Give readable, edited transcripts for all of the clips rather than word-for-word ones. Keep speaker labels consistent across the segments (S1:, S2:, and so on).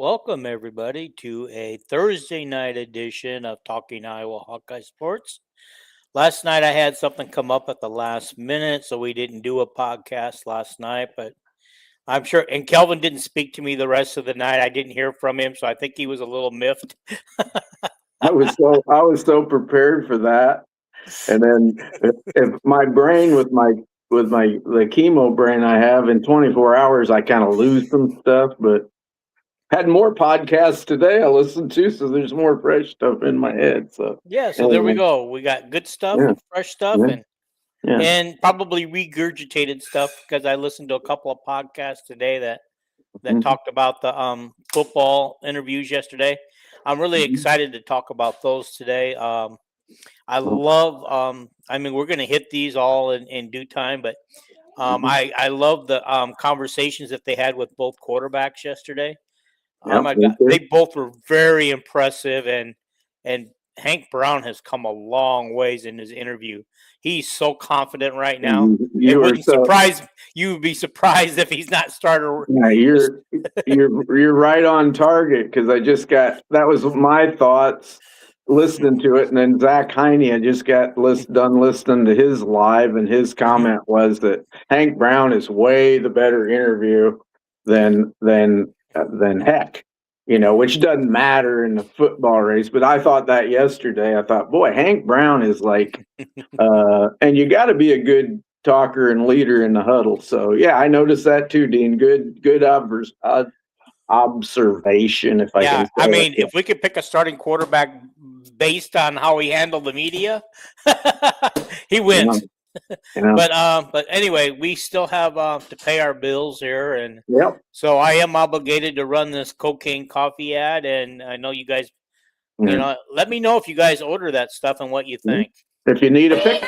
S1: Welcome, everybody, to a Thursday night edition of Talking Iowa Hawkeye Sports. Last night I had something come up at the last minute, so we didn't do a podcast last night, but I'm sure, and Kelvin didn't speak to me the rest of the night. I didn't hear from him, so I think he was a little miffed.
S2: I was so prepared for that. And then if my brain with the chemo brain I have in 24 hours, I kind of lose some stuff, but had more podcasts today I listened to, so there's more fresh stuff in my head. So
S1: there we go. We got good stuff, fresh stuff, and probably regurgitated stuff because I listened to a couple of podcasts today that talked about the football interviews yesterday. I'm really excited to talk about those today. I love, we're going to hit these all in due time, but I love the conversations that they had with both quarterbacks yesterday. They both were very impressive, and Hank Brown has come a long ways in his interview. He's so confident right now. You would be surprised if he's not starter.
S2: Yeah, you're right on target, because that was my thoughts listening to it, and then Zach Heine, I just got done listening to his live, and his comment was that Hank Brown is way the better interview than Heck, which doesn't matter in the football race. But I thought that yesterday. I thought, boy, Hank Brown is like, and you got to be a good talker and leader in the huddle. So yeah, I noticed that too, Dean. Good observation.
S1: If we could pick a starting quarterback based on how he handled the media, he wins. But anyway, we still have to pay our bills here, and so I am obligated to run this cocaine coffee ad. And I know you guys, let me know if you guys order that stuff and what you think.
S2: If you need a pick.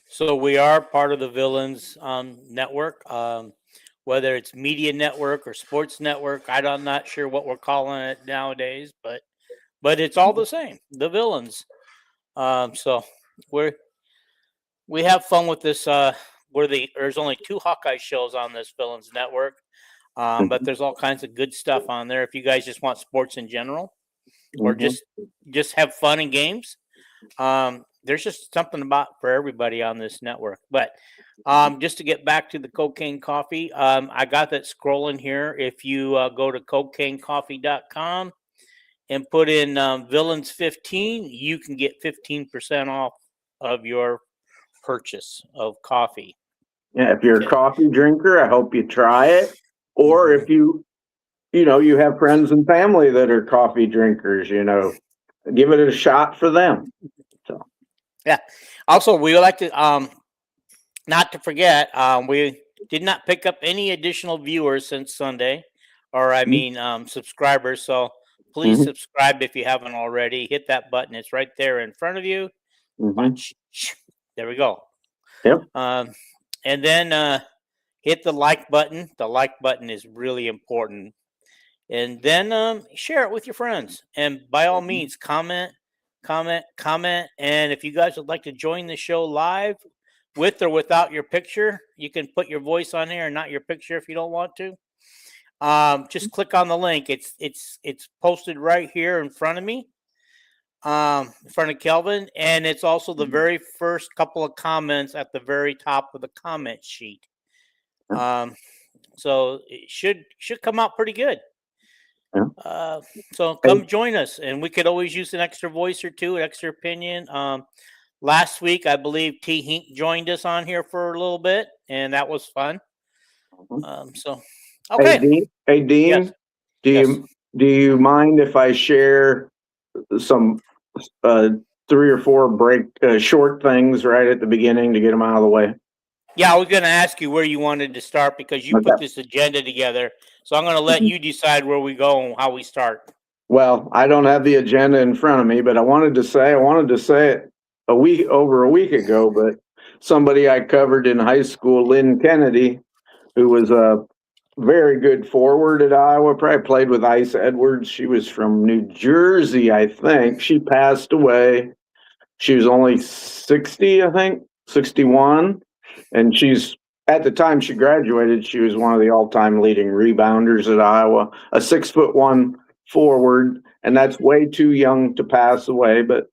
S1: So we are part of the Villains network, whether it's media network or sports network. I'm not sure what we're calling it nowadays, but it's all the same, the Villains. So we have fun with this. There's only 2 Hawkeye shows on this Villains network, but there's all kinds of good stuff on there. If you guys just want sports in general, or just have fun and games. There's just something for everybody on this network. But just to get back to the cocaine coffee, I got that scrolling here. If you go to cocainecoffee.com and put in Villains 15, you can get 15% off of your purchase of coffee.
S2: Yeah, if you're a coffee drinker, I hope you try it. Or if you have friends and family that are coffee drinkers, give it a shot for them. So.
S1: Yeah. Also, we would like to, not to forget, we did not pick up any additional viewers since Sunday, or subscribers. So please subscribe if you haven't already. Hit that button. It's right there in front of you. There we go.
S2: Yep.
S1: And then hit the like button. The like button is really important. And then share it with your friends. And by all means, comment. And if you guys would like to join the show live with or without your picture, you can put your voice on there and not your picture if you don't want to. Just click on the link. It's posted right here in front of me, in front of Kelvin. And it's also the very first couple of comments at the very top of the comment sheet. So it should come out pretty good. So come join us, and we could always use an extra voice or two, an extra opinion. Last week, I believe T. Hink joined us on here for a little bit, and that was fun. So, okay.
S2: Hey, Dean,
S1: Yes.
S2: do you mind if I share some 3 or 4 short things right at the beginning to get them out of the way?
S1: Yeah, I was going to ask you where you wanted to start because you put this agenda together. So I'm going to let you decide where we go and how we start.
S2: Well, I don't have the agenda in front of me, but I wanted to say it over a week ago, but somebody I covered in high school, Lynn Kennedy, who was a very good forward at Iowa, probably played with Ice Edwards. She was from New Jersey, I think. She passed away. She was only 60, I think, 61. And at the time she graduated, she was one of the all-time leading rebounders at Iowa, a 6'1" forward. And that's way too young to pass away. But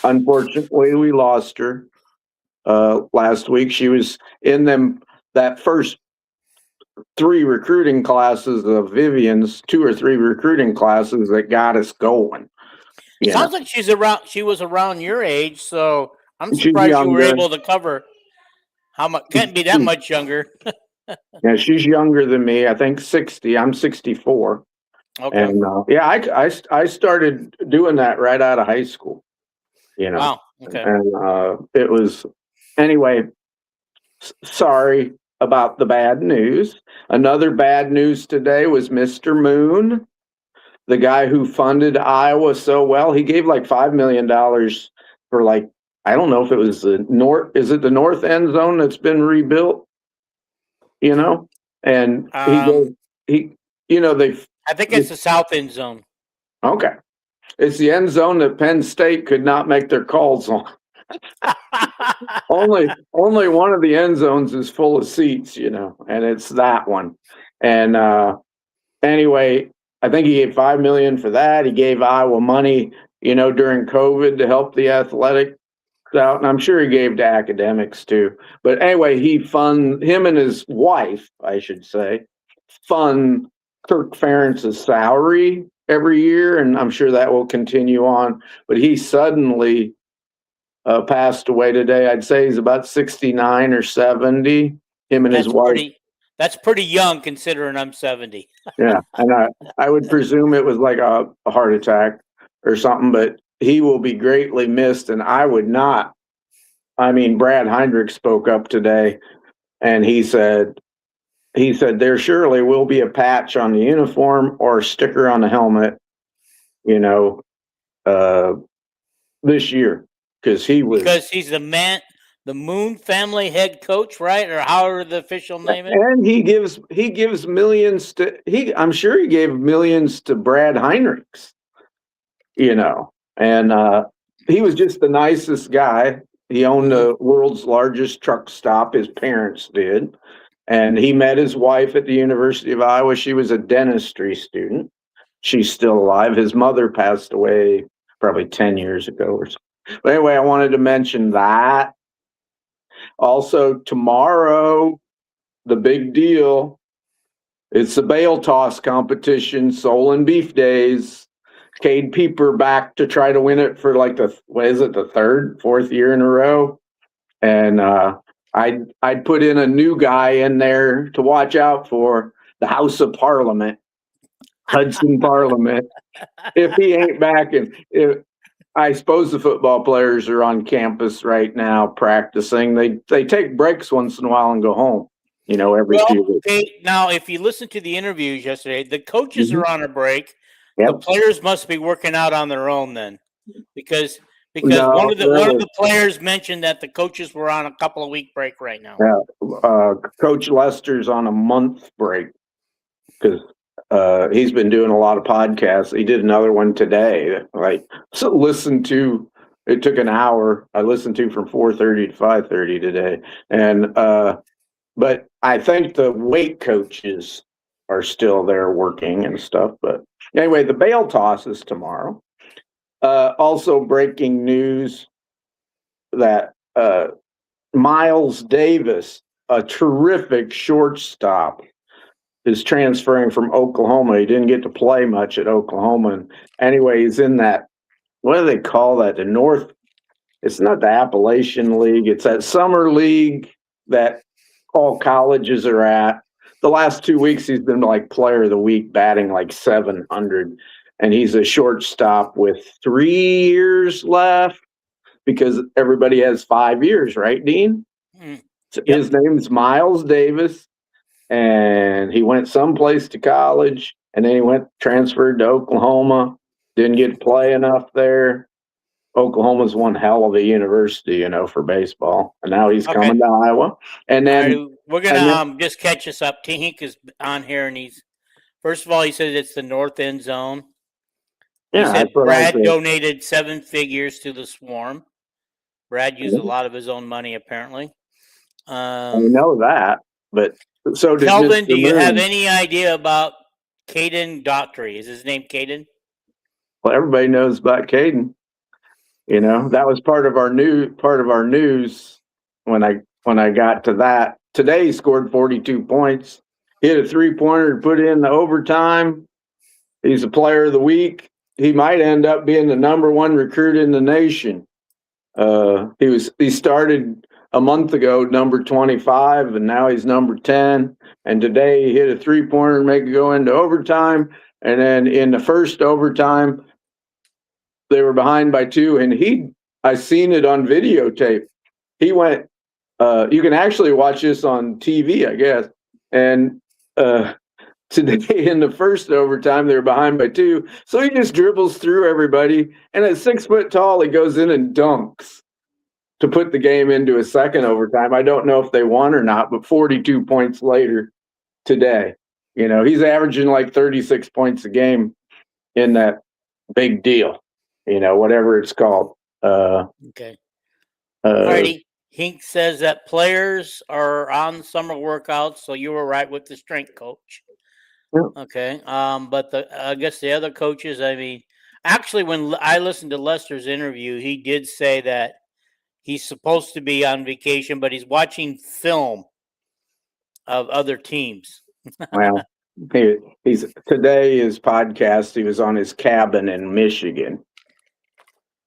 S2: unfortunately, we lost her last week. She was in that first 3 recruiting classes of Vivian's, 2 or 3 recruiting classes that got us going.
S1: Sounds like she was around your age, so I'm surprised you were able to cover how much. Can't be that much younger.
S2: Yeah, she's younger than me. I think 60. I'm 64.
S1: Okay.
S2: And I started doing that right out of high school.
S1: Wow. Okay.
S2: And it was anyway. Sorry about the bad news. Another bad news today was Mr. Moon, the guy who funded Iowa so well. He gave like $5 million for I don't know if it was is it the north end zone that's been rebuilt? And they
S1: I think it's the south end zone.
S2: Okay. It's the end zone that Penn State could not make their calls on. Only one of the end zones is full of seats, and it's that one. And anyway, I think he gave $5 million for that. He gave Iowa money, during COVID to help the athletics out, and I'm sure he gave to academics too. But anyway, him and his wife, I should say, fund Kirk Ferentz's salary every year, and I'm sure that will continue on. But he suddenly passed away today. I'd say he's about 69 or 70. Him and his wife.
S1: That's pretty young considering I'm 70.
S2: Yeah, and I would presume it was like a heart attack or something, but he will be greatly missed, and I would not. I mean, Brad Heinrich spoke up today, and he said there surely will be a patch on the uniform or a sticker on the helmet, this year, because
S1: he's the Moon family head coach, right? Or however the official name is.
S2: And he gives millions I'm sure he gave millions to Brad Heinrichs, and he was just the nicest guy. He owned the world's largest truck stop. His parents did. And he met his wife at the University of Iowa. She was a dentistry student. She's still alive. His mother passed away probably 10 years ago or so. But anyway, I wanted to mention that. Also, tomorrow, the big deal. It's the bale toss competition, Soul and Beef Days. Cade Pieper back to try to win it for the third, fourth year in a row. And I'd put in a new guy in there to watch out for, the House of Parliament, Hudson Parliament. If he ain't back, I suppose the football players are on campus right now practicing. They take breaks once in a while and go home, every few weeks.
S1: Okay, now, if you listen to the interviews yesterday, the coaches are on a break. Yep. The players must be working out on their own then, because one of the players mentioned that the coaches were on a couple of week break right now.
S2: Yeah, Coach Lester's on a month break because he's been doing a lot of podcasts. He did another one today. It took an hour. I listened to from 4:30 to 5:30 today, and but I think the weight coaches are still there working and stuff. But anyway, the bale toss is tomorrow. Also breaking news that Miles Davis, a terrific shortstop, is transferring from Oklahoma. He didn't get to play much at Oklahoma. And anyway, he's in that, what do they call that? The North, it's not the Appalachian League. It's that summer league that all colleges are at. The last 2 weeks, he's been like player of the week, batting like 700. And he's a shortstop with 3 years left because everybody has 5 years, right, Dean?
S1: Mm.
S2: Yep. His name's Miles Davis. And he went someplace to college, and then he transferred to Oklahoma. Didn't get to play enough there. Oklahoma's one hell of a university, you know, for baseball. And now he's coming to Iowa. And then
S1: right, we're gonna just catch us up. Tink is on here, and first of all, he says it's the north end zone. He said Brad donated 7 figures to the Swarm. Brad used a lot of his own money, apparently.
S2: I know that, but so did
S1: Kelvin,
S2: Mr.
S1: do you
S2: Moon.
S1: have any idea about Caden Daughtry? Is his name Caden?
S2: Well, everybody knows about Caden. You know, that was part of our news when I got to that. Today he scored 42 points. He hit a 3-pointer to put in the overtime. He's a player of the week. He might end up being the #1 recruit in the nation. He started a month ago, number 25, and now he's number 10. And today he hit a 3-pointer and make it go into overtime. And then in the first overtime, they were behind by 2, and I seen it on videotape. He went, you can actually watch this on TV, I guess. And today in the first overtime, they were behind by 2. So he just dribbles through everybody. And at 6 foot tall, he goes in and dunks to put the game into a second overtime. I don't know if they won or not, but 42 points later today, you know, he's averaging like 36 points a game in that big deal, you know, whatever it's called.
S1: Okay. Alrighty. Hink says that players are on summer workouts, so you were right with the strength coach.
S2: Yeah.
S1: Okay. But I guess the other coaches, I mean, actually, when I listened to Lester's interview, he did say that he's supposed to be on vacation, but he's watching film of other teams.
S2: Well, he's today his podcast. He was on his cabin in Michigan.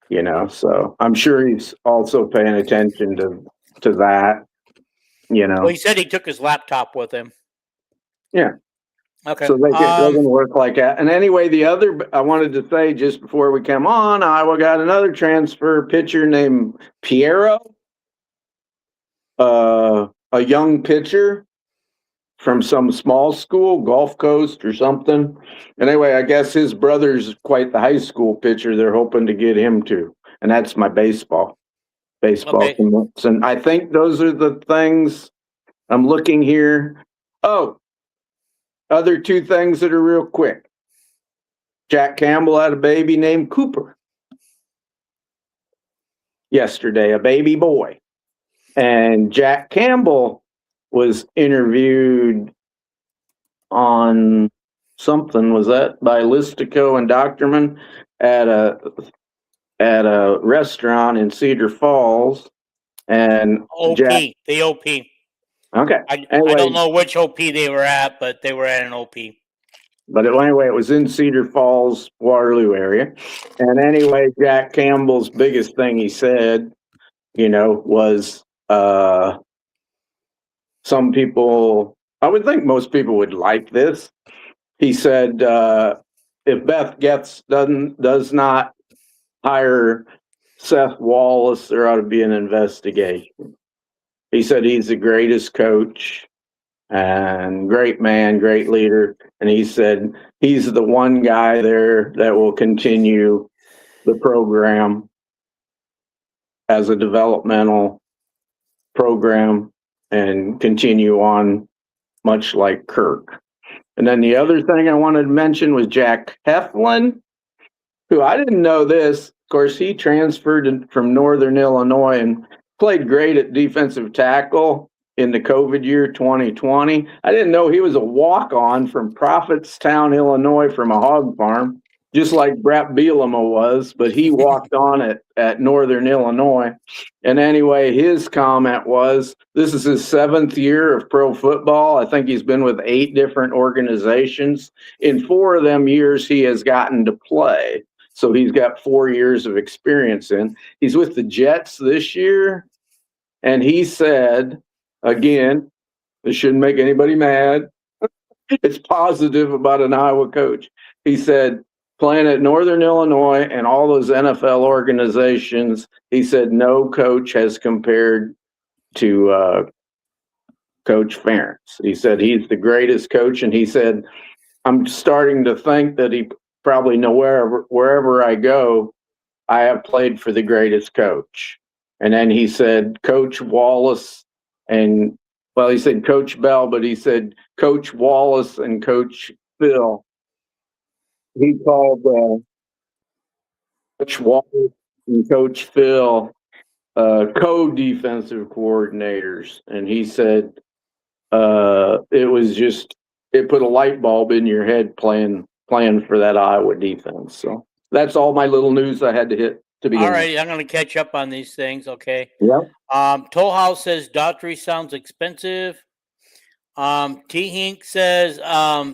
S2: You know, so I'm sure he's also paying attention to that. You know,
S1: well, he said he took his laptop with him.
S2: Yeah.
S1: Okay.
S2: So they can work like that. And anyway, the other I wanted to say just before we come on, Iowa got another transfer pitcher named Piero, a young pitcher from some small school, Gulf Coast or something. And anyway, I guess his brother's quite the high school pitcher. They're hoping to get him to. And that's my baseball. Okay. And I think those are the things I'm looking here. Oh, other 2 things that are real quick. Jack Campbell had a baby named Cooper yesterday, a baby boy. And Jack Campbell was interviewed on something, was that by Listico and Doctorman at a restaurant in Cedar Falls, and
S1: the OP.
S2: Okay.
S1: Anyway, I don't know which OP they were at, but they were at an OP.
S2: But anyway, it was in Cedar Falls, Waterloo area. And anyway, Jack Campbell's biggest thing he said, you know, was some people, I would think most people would like this. He said, if Beth Getz does not hire Seth Wallace, there ought to be an investigation. He said he's the greatest coach and great man, great leader. And he said he's the one guy there that will continue the program as a developmental program and continue on much like Kirk. And then the other thing I wanted to mention was Jack Heflin, who I didn't know this. Of course, he transferred from Northern Illinois and played great at defensive tackle in the COVID year 2020. I didn't know he was a walk-on from Prophetstown, Illinois, from a hog farm. just like Brett Bielema was, but he walked on it at Northern Illinois. And anyway, his comment was, this is his 7th year of pro football. I think he's been with 8 different organizations. In 4 of them years, he has gotten to play. So he's got 4 years of experience in. He's with the Jets this year. And he said, again, this shouldn't make anybody mad. It's positive about an Iowa coach. He said, playing at Northern Illinois and all those NFL organizations, he said no coach has compared to Coach Ferentz. He said he's the greatest coach, and he said, I'm starting to think that he probably wherever I go, I have played for the greatest coach. And then he said Coach Wallace and, well, he said Coach Bell, but he said Coach Wallace and Coach Phil. He called Coach Wallace and Coach Phil co-defensive coordinators. And he said it put a light bulb in your head playing for that Iowa defense. So that's all my little news I had to hit to begin.
S1: All right, I'm going to catch up on these things, okay?
S2: Yep.
S1: Toll House says Daughtry sounds expensive. T. Hink says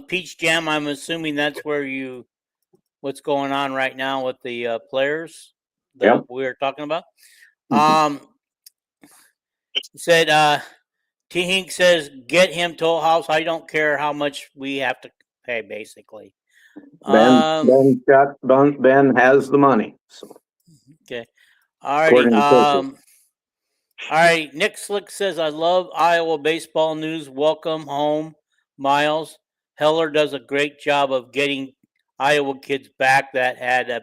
S1: Peach Jam. I'm assuming that's where what's going on right now with the players that we're talking about. Said T. Hink says get him Toll House. I don't care how much we have to pay, basically.
S2: Ben has the money. So.
S1: Okay. All righty. All right. Nick Slick says, I love Iowa baseball news. Welcome home, Miles. Heller does a great job of getting Iowa kids back that had a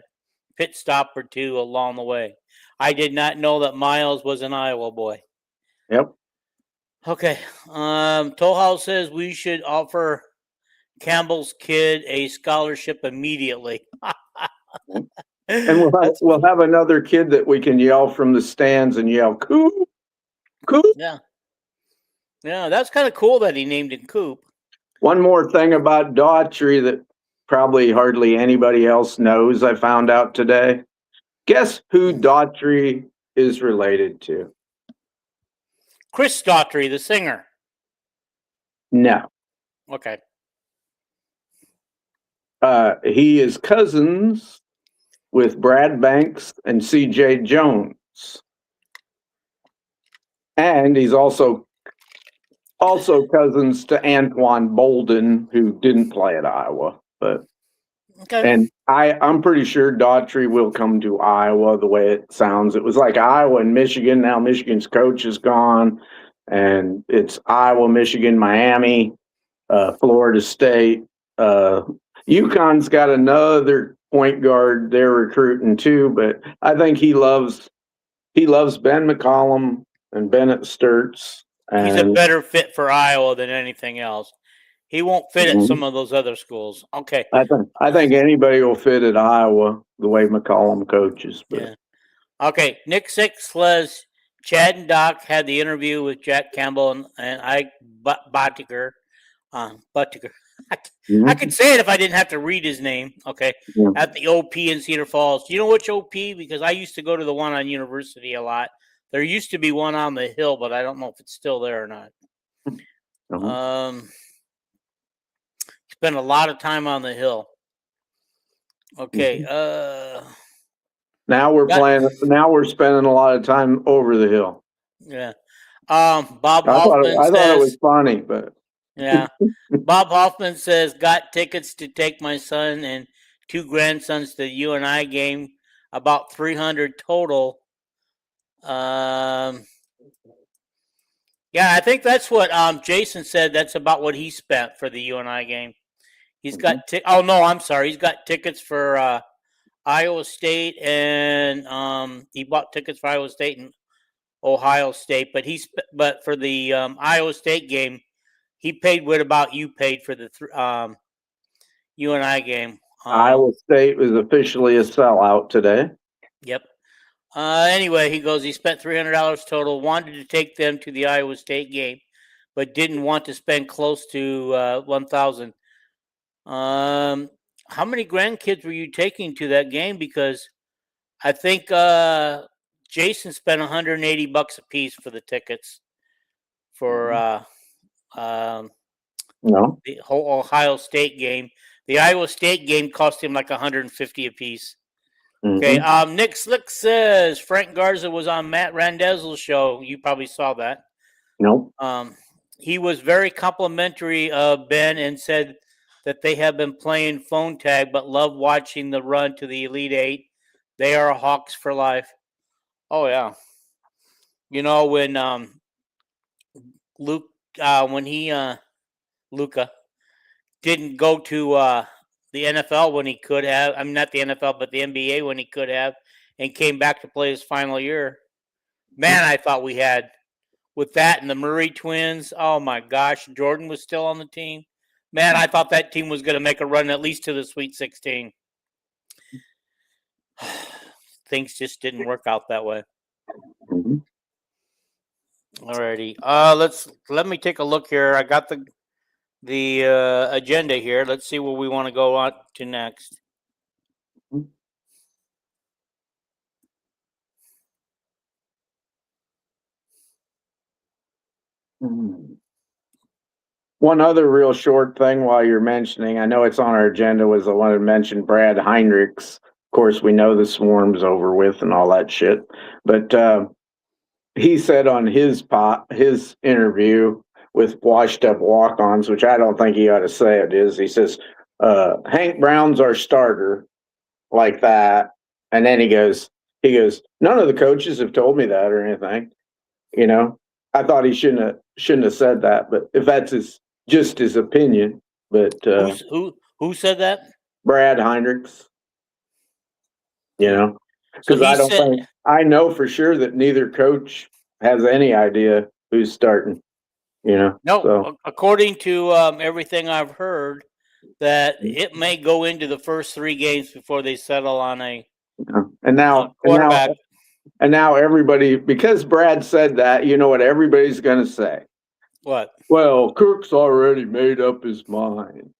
S1: pit stop or two along the way. I did not know that Miles was an Iowa boy.
S2: Yep.
S1: Okay. Toll House says we should offer Campbell's kid a scholarship immediately.
S2: And we'll have another kid that we can yell from the stands and yell, Coop, Coop.
S1: Yeah. Yeah, that's kind of cool that he named him Coop.
S2: One more thing about Daughtry that probably hardly anybody else knows, I found out today. Guess who Daughtry is related to?
S1: Chris Daughtry, the singer.
S2: No.
S1: Okay.
S2: He is cousins with Brad Banks and C.J. Jones. And he's also cousins to Antoine Bolden, who didn't play at Iowa. But and I'm pretty sure Daughtry will come to Iowa the way it sounds. It was like Iowa and Michigan. Now Michigan's coach is gone. And it's Iowa, Michigan, Miami, Florida State. UConn's got another point guard they're recruiting too, but I think he loves Ben McCollum and Bennett Sturts. And
S1: he's a better fit for Iowa than anything else. He won't fit at some of those other schools. Okay.
S2: I think anybody will fit at Iowa the way McCollum coaches. But.
S1: Yeah. Okay. Nick Six says Chad and Doc had the interview with Jack Campbell and Ike Buttiger. I could say it if I didn't have to read his name. Okay. Yeah. At the OP in Cedar Falls. Do you know which OP? Because I used to go to the one on University a lot. There used to be one on the hill, but I don't know if it's still there or not. Spent a lot of time on the hill. Okay.
S2: Now we're spending a lot of time over the hill.
S1: Yeah. Bob Hoffman
S2: I thought it was funny, but
S1: yeah. Bob Hoffman says, got tickets to take my son and 2 grandsons to the UNI game, about 300 total. Yeah, I think that's what Jason said. That's about what he spent for the UNI game. He's got he's got tickets for Iowa State, and he bought tickets for Iowa State and Ohio State. But for the Iowa State game, he paid what about you paid for the UNI game.
S2: Iowa State was officially a sellout today.
S1: Yep. Anyway, he goes, he spent $300 total, wanted to take them to the Iowa State game, but didn't want to spend close to $1,000. how many grandkids were you taking to that game? Because I think Jason spent $180 a piece for the tickets for
S2: No.
S1: the whole Ohio State game. The Iowa State game cost him like $150 a piece. Okay. Nick Slick says Frank Garza was on Matt Randazzo's show. You probably saw that.
S2: Nope.
S1: He was very complimentary of Ben and said that they have been playing phone tag but love watching the run to the Elite Eight. They are Hawks for life. Oh yeah. You know when Luca didn't go to the NFL when he could have. I mean, not the NFL, but the NBA when he could have, and came back to play his final year. Man, I thought we had with that and the Murray twins. Oh my gosh, Jordan was still on the team. Man, I thought that team was going to make a run at least to the Sweet 16. Things just didn't work out that way. Alrighty, let me take a look here. I got the agenda here. Let's see what we want to go on to next.
S2: One other real short thing while you're mentioning, I know it's on our agenda, was the one that mentioned Brad Heinrichs. Of course, we know the swarm's over with and all that shit. But he said on his interview with Washed Up Walk-Ons, which I don't think he ought to say it is, he says, Hank Brown's our starter, like that. And then he goes, none of the coaches have told me that or anything. You know, I thought he shouldn't have said that, but if that's just his opinion. But
S1: who said that?
S2: Brad Heinrichs. You know, because I know for sure that neither coach has any idea who's starting. You know,
S1: no.
S2: So.
S1: According to everything I've heard, that it may go into the first 3 games before they settle on a quarterback.
S2: And now everybody, because Brad said that, you know what everybody's going to say?
S1: What?
S2: Well, Kirk's already made up his mind,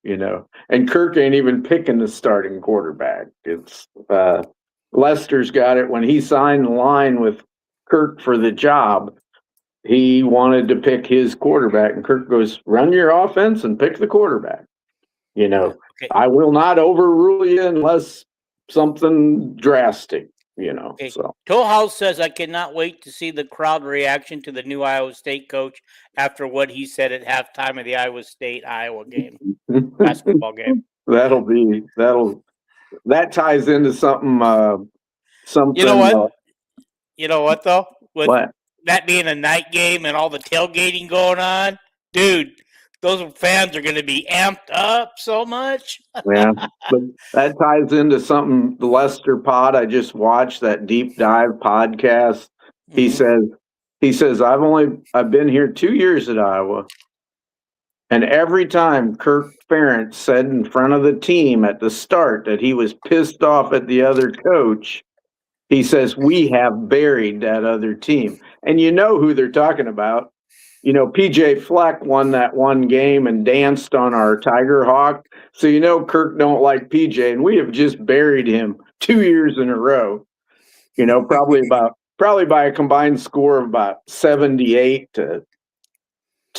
S2: you know, and Kirk ain't even picking the starting quarterback. It's Lester's got it. When he signed the line with Kirk for the job, he wanted to pick his quarterback, and Kirk goes, run your offense and pick the quarterback. You know, okay. I will not overrule you unless something drastic. You know,
S1: okay.
S2: So
S1: Toll House says, I cannot wait to see the crowd reaction to the new Iowa State coach after what he said at halftime of the Iowa State-Iowa game, basketball game.
S2: That ties into something.
S1: You know what? You know what though? With
S2: what?
S1: That being a night game and all the tailgating going on, dude, those fans are going to be amped up so much.
S2: Yeah, but that ties into something. The Lester Pod I just watched, that deep dive podcast. He says I've been here 2 years at Iowa, and every time Kirk Ferentz said in front of the team at the start that he was pissed off at the other coach, he says we have buried that other team, and you know who they're talking about. You know, PJ Fleck won that one game and danced on our Tiger Hawk. So, you know, Kirk don't like PJ, and we have just buried him 2 years in a row. You know, probably by a combined score of about 78-10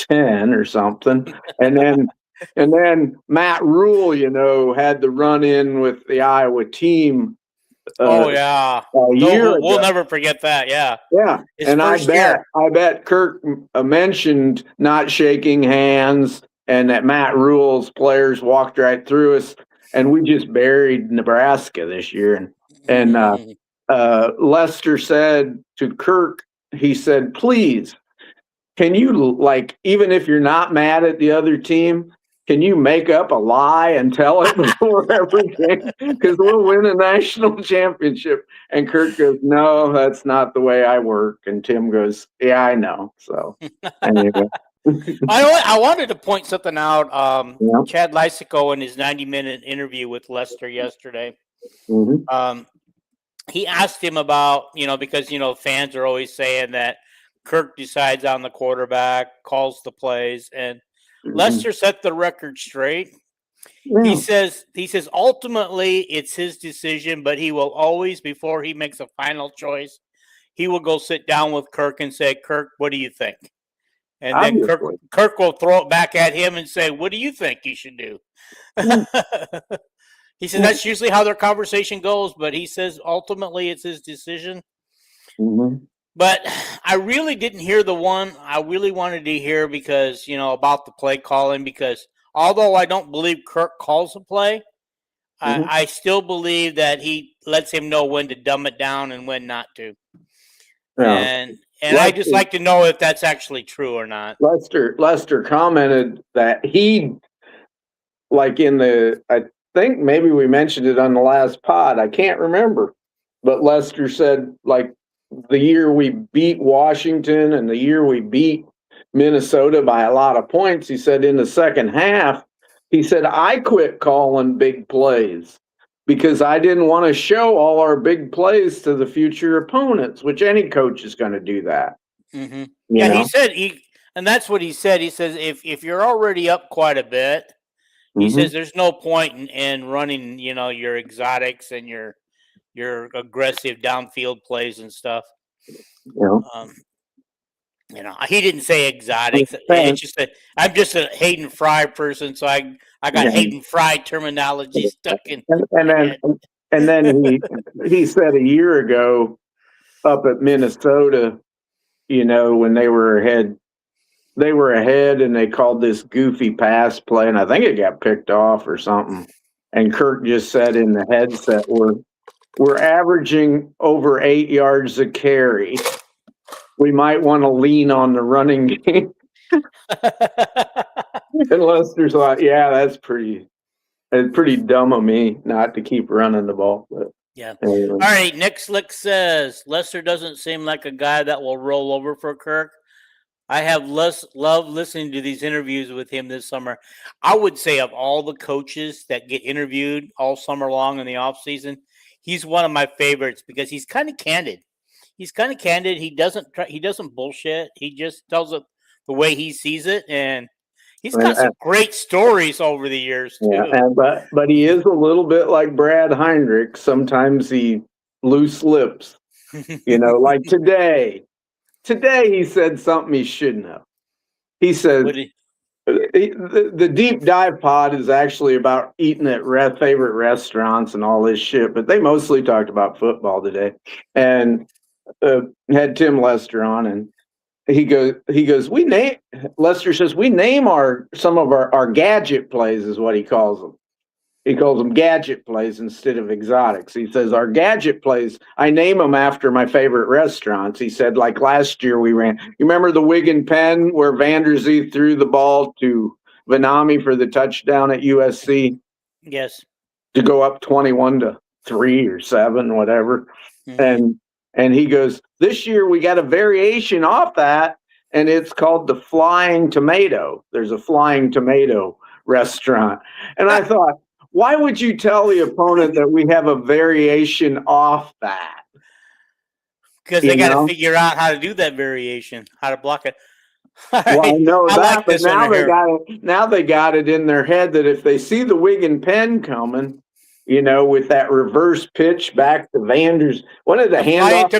S2: or something. And then Matt Rule, you know, had the run in with the Iowa team.
S1: We'll never forget that. Yeah.
S2: And I bet Kirk mentioned not shaking hands and that Matt Rule's players walked right through us, and we just buried Nebraska this year. And Lester said to Kirk, he said, please, can you, like, even if you're not mad at the other team, can you make up a lie and tell it before every game? Because we'll win a national championship. And Kirk goes, no, that's not the way I work. And Tim goes, yeah, I know. So anyway.
S1: I wanted to point something out. Chad Lysico in his 90-minute interview with Lester yesterday, he asked him about, you know, because, you know, fans are always saying that Kirk decides on the quarterback, calls the plays, and Lester set the record straight. He says ultimately it's his decision, but he will always, before he makes a final choice, he will go sit down with Kirk and say, Kirk, what do you think? And then Kirk will throw it back at him and say, what do you think you should do? He said that's usually how their conversation goes, but he says ultimately it's his decision.
S2: Mm-hmm.
S1: But I really didn't hear the one I really wanted to hear because, about the play calling, because although I don't believe Kirk calls the play, I still believe that he lets him know when to dumb it down and when not to. Yeah. And I just like to know if that's actually true or not.
S2: Lester commented that he, like I think maybe we mentioned it on the last pod, I can't remember, but Lester said, like, the year we beat Washington and the year we beat Minnesota by a lot of points, he said in the second half, he said, I quit calling big plays because I didn't want to show all our big plays to the future opponents, which any coach is going to do that.
S1: Mm-hmm. Yeah, he said, and that's what he said. He says, if you're already up quite a bit, he says there's no point in running, your exotics and your aggressive downfield plays and stuff.
S2: Yeah.
S1: He didn't say exotics. It's just that I'm just a Hayden Fry person, so I got Hayden Fry terminology stuck in.
S2: And then he said a year ago up at Minnesota, when they were ahead and they called this goofy pass play, and I think it got picked off or something. And Kirk just said in the headset, we're averaging over 8 yards a carry. We might want to lean on the running game. And Lester thought, yeah, it's pretty dumb of me not to keep running the ball. But
S1: yeah. Anyway. All right. Nick Slick says Lester doesn't seem like a guy that will roll over for Kirk. I have loved listening to these interviews with him this summer. I would say of all the coaches that get interviewed all summer long in the offseason, he's one of my favorites because he's kind of candid. He doesn't bullshit. He just tells it the way he sees it, and he's got some great stories over the years too.
S2: Yeah, but he is a little bit like Brad Heinrich. Sometimes he loose lips. Like today. Today he said something he shouldn't have. He said the deep dive pod is actually about eating at favorite restaurants and all this shit, but they mostly talked about football today. And had Tim Lester on, and he goes, Lester says, we name some of our gadget plays is what he calls them. He calls them gadget plays instead of exotics. He says, our gadget plays, I name them after my favorite restaurants. He said, like last year we ran, you remember the Wigan Pen where Vanderzee threw the ball to Vanami for the touchdown at USC?
S1: Yes.
S2: To go up 21-3 or 7, whatever. Mm-hmm. And he goes, this year we got a variation off that, and it's called the Flying Tomato. There's a Flying Tomato restaurant. And I thought, why would you tell the opponent that we have a variation off that?
S1: Because they got to figure out how to do that variation, how to block it.
S2: Well, I know that, but now they got it in their head that if they see the Wigan Pen coming, with that reverse pitch back to Vanders, what did the handoff?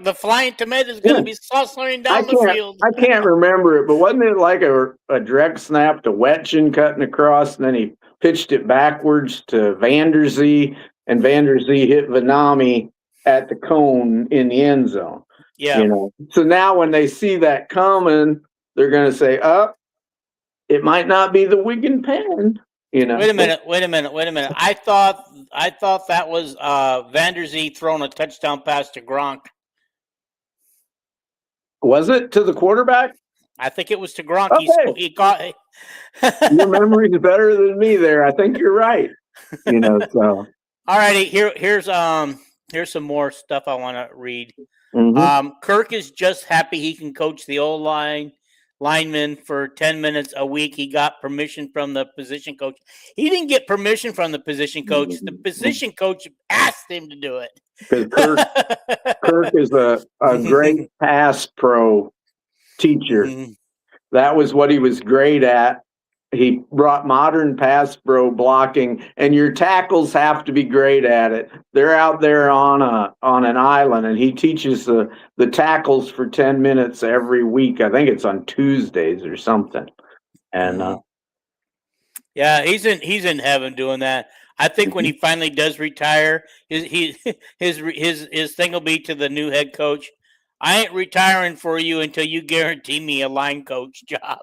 S1: The flying tomatoes going to be saucering down the field.
S2: I can't remember it, but wasn't it like a direct snap to Wetchen cutting across, and then he pitched it backwards to Vanderzee, and Vanderzee hit Vanami at the cone in the end zone.
S1: Yeah.
S2: So now when they see that coming, they're going to say, it might not be the Wigan Pen. Wait a minute. I thought that was Vanderzee throwing a touchdown pass to Gronk. Was it to the quarterback?
S1: I think it was to Gronk.
S2: Okay.
S1: He got
S2: Your memory's better than me there. I think you're right. So.
S1: All righty. Here's some more stuff I want to read.
S2: Mm-hmm.
S1: Kirk is just happy he can coach the lineman for 10 minutes a week. He got permission from the position coach. He didn't get permission from the position coach. The position coach asked him to do it.
S2: Because Kirk is a great pass pro teacher. Mm-hmm. That was what he was great at he brought modern pass pro blocking, and your tackles have to be great at it. They're out there on an island, and he teaches the tackles for 10 minutes every week. I think it's on Tuesdays or something. And
S1: yeah, he's in heaven doing that. I think when he finally does retire, his thing will be to the new head coach. I ain't retiring for you until you guarantee me a line coach job.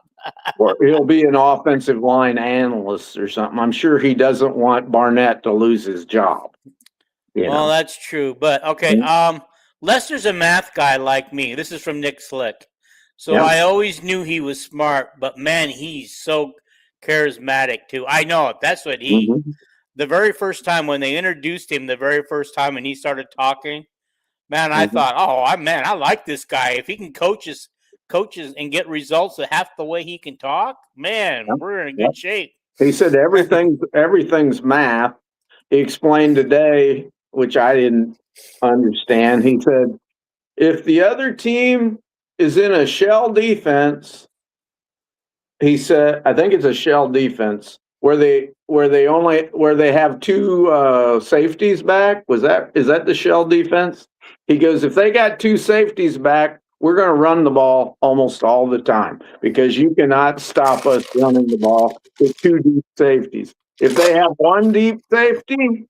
S2: or he'll be an offensive line analyst or something. I'm sure he doesn't want Barnett to lose his job.
S1: Well, that's true. But okay, Lester's a math guy like me. This is from Nick Slick. So I always knew he was smart, but man, he's so charismatic too. I know it. That's what the very first time when they introduced him, and he started talking, man, I thought, I like this guy. If he can coaches and get results at half the way he can talk, man, we're in a good shape.
S2: He said everything's math. He explained today, which I didn't understand. He said, if the other team is in a shell defense, he said, I think it's a shell defense where they have two safeties back. Is that the shell defense? He goes, if they got two safeties back, we're going to run the ball almost all the time because you cannot stop us running the ball with two deep safeties. If they have one deep safety,